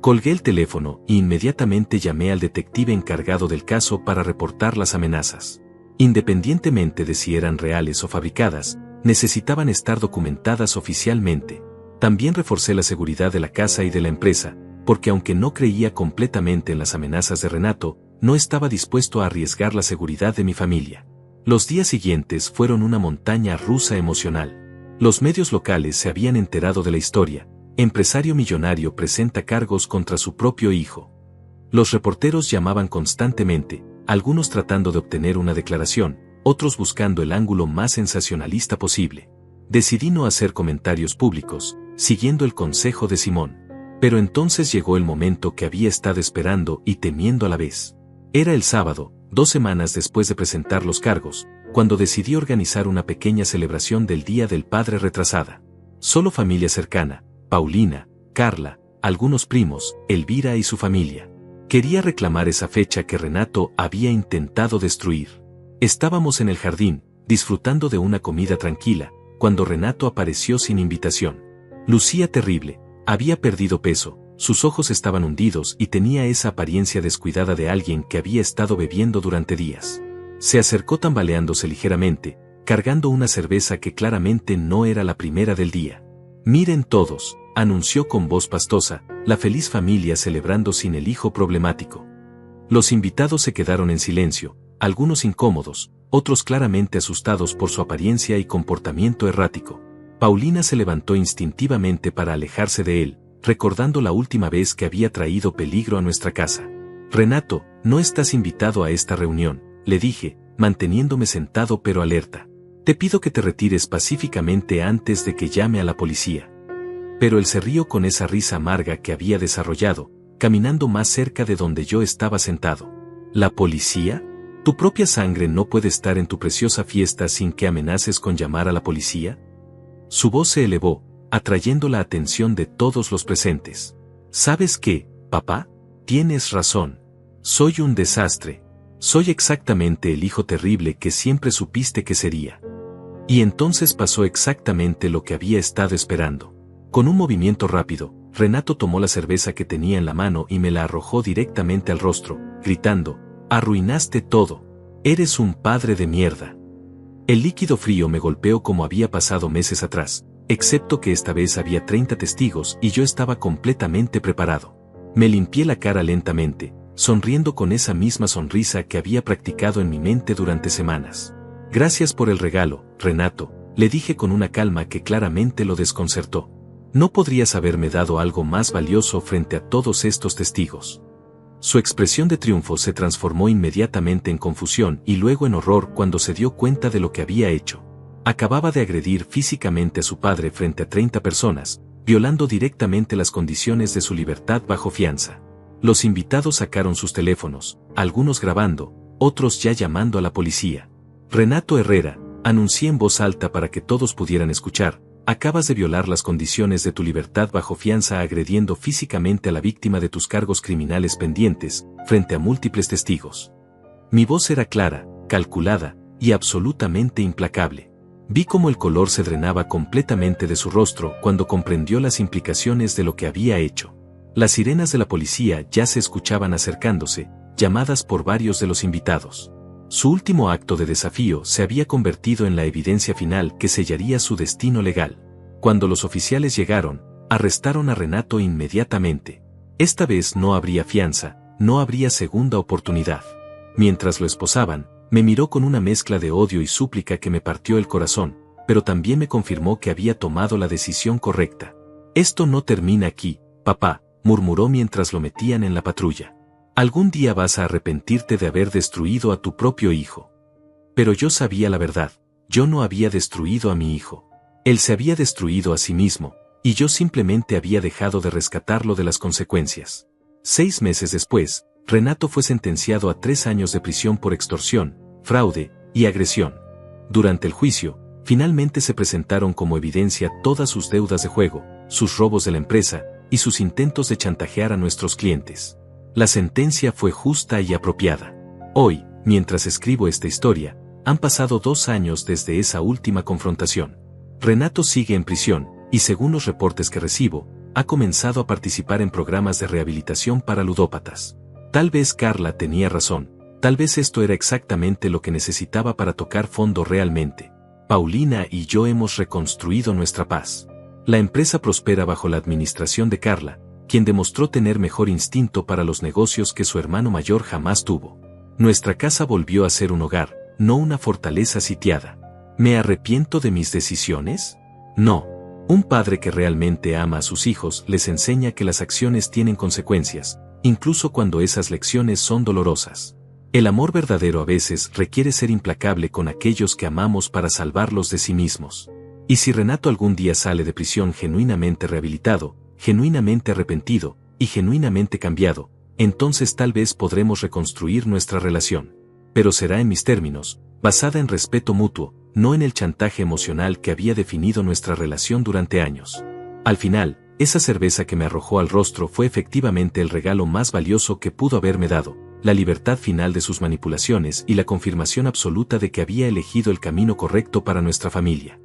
Colgué el teléfono e inmediatamente llamé al detective encargado del caso para reportar las amenazas. Independientemente de si eran reales o fabricadas, necesitaban estar documentadas oficialmente. También reforcé la seguridad de la casa y de la empresa, porque aunque no creía completamente en las amenazas de Renato, no estaba dispuesto a arriesgar la seguridad de mi familia. Los días siguientes fueron una montaña rusa emocional. Los medios locales se habían enterado de la historia. Empresario millonario presenta cargos contra su propio hijo. Los reporteros llamaban constantemente, algunos tratando de obtener una declaración, otros buscando el ángulo más sensacionalista posible. Decidí no hacer comentarios públicos, siguiendo el consejo de Simón. Pero entonces llegó el momento que había estado esperando y temiendo a la vez. Era el sábado, 2 semanas después de presentar los cargos, cuando decidí organizar una pequeña celebración del Día del Padre retrasada. Solo familia cercana, Paulina, Carla, algunos primos, Elvira y su familia. Quería reclamar esa fecha que Renato había intentado destruir. Estábamos en el jardín, disfrutando de una comida tranquila, cuando Renato apareció sin invitación. Lucía terrible, había perdido peso, sus ojos estaban hundidos y tenía esa apariencia descuidada de alguien que había estado bebiendo durante días. Se acercó tambaleándose ligeramente, cargando una cerveza que claramente no era la primera del día. «Miren todos», anunció con voz pastosa, la feliz familia celebrando sin el hijo problemático. Los invitados se quedaron en silencio, algunos incómodos, otros claramente asustados por su apariencia y comportamiento errático. Paulina se levantó instintivamente para alejarse de él, recordando la última vez que había traído peligro a nuestra casa. «Renato, no estás invitado a esta reunión», le dije, manteniéndome sentado pero alerta. «Te pido que te retires pacíficamente antes de que llame a la policía». Pero él se rió con esa risa amarga que había desarrollado, caminando más cerca de donde yo estaba sentado. «¿La policía? ¿Tu propia sangre no puede estar en tu preciosa fiesta sin que amenaces con llamar a la policía?». Su voz se elevó, atrayendo la atención de todos los presentes. «¿Sabes qué, papá? Tienes razón. Soy un desastre. Soy exactamente el hijo terrible que siempre supiste que sería». Y entonces pasó exactamente lo que había estado esperando. Con un movimiento rápido, Renato tomó la cerveza que tenía en la mano y me la arrojó directamente al rostro, gritando: «Arruinaste todo. Eres un padre de mierda». El líquido frío me golpeó como había pasado meses atrás, excepto que esta vez había 30 testigos y yo estaba completamente preparado. Me limpié la cara lentamente, sonriendo con esa misma sonrisa que había practicado en mi mente durante semanas. «Gracias por el regalo, Renato», le dije con una calma que claramente lo desconcertó. «No podrías haberme dado algo más valioso frente a todos estos testigos». Su expresión de triunfo se transformó inmediatamente en confusión y luego en horror cuando se dio cuenta de lo que había hecho. Acababa de agredir físicamente a su padre frente a 30 personas, violando directamente las condiciones de su libertad bajo fianza. Los invitados sacaron sus teléfonos, algunos grabando, otros ya llamando a la policía. «Renato Herrera», anuncié en voz alta para que todos pudieran escuchar, «acabas de violar las condiciones de tu libertad bajo fianza agrediendo físicamente a la víctima de tus cargos criminales pendientes, frente a múltiples testigos». Mi voz era clara, calculada, y absolutamente implacable. Vi cómo el color se drenaba completamente de su rostro cuando comprendió las implicaciones de lo que había hecho. Las sirenas de la policía ya se escuchaban acercándose, llamadas por varios de los invitados. Su último acto de desafío se había convertido en la evidencia final que sellaría su destino legal. Cuando los oficiales llegaron, arrestaron a Renato inmediatamente. Esta vez no habría fianza, no habría segunda oportunidad. Mientras lo esposaban, me miró con una mezcla de odio y súplica que me partió el corazón, pero también me confirmó que había tomado la decisión correcta. «Esto no termina aquí, papá», murmuró mientras lo metían en la patrulla. «Algún día vas a arrepentirte de haber destruido a tu propio hijo». Pero yo sabía la verdad, yo no había destruido a mi hijo. Él se había destruido a sí mismo, y yo simplemente había dejado de rescatarlo de las consecuencias. 6 meses después, Renato fue sentenciado a 3 años de prisión por extorsión, fraude y agresión. Durante el juicio, finalmente se presentaron como evidencia todas sus deudas de juego, sus robos de la empresa, y sus intentos de chantajear a nuestros clientes. La sentencia fue justa y apropiada. Hoy, mientras escribo esta historia, han pasado 2 años desde esa última confrontación. Renato sigue en prisión, y según los reportes que recibo, ha comenzado a participar en programas de rehabilitación para ludópatas. Tal vez Carla tenía razón, tal vez esto era exactamente lo que necesitaba para tocar fondo realmente. Paulina y yo hemos reconstruido nuestra paz. La empresa prospera bajo la administración de Carla, quien demostró tener mejor instinto para los negocios que su hermano mayor jamás tuvo. Nuestra casa volvió a ser un hogar, no una fortaleza sitiada. ¿Me arrepiento de mis decisiones? No. Un padre que realmente ama a sus hijos les enseña que las acciones tienen consecuencias, incluso cuando esas lecciones son dolorosas. El amor verdadero a veces requiere ser implacable con aquellos que amamos para salvarlos de sí mismos. Y si Renato algún día sale de prisión genuinamente rehabilitado, genuinamente arrepentido, y genuinamente cambiado, entonces tal vez podremos reconstruir nuestra relación. Pero será en mis términos, basada en respeto mutuo, no en el chantaje emocional que había definido nuestra relación durante años. Al final, esa cerveza que me arrojó al rostro fue efectivamente el regalo más valioso que pudo haberme dado, la libertad final de sus manipulaciones y la confirmación absoluta de que había elegido el camino correcto para nuestra familia.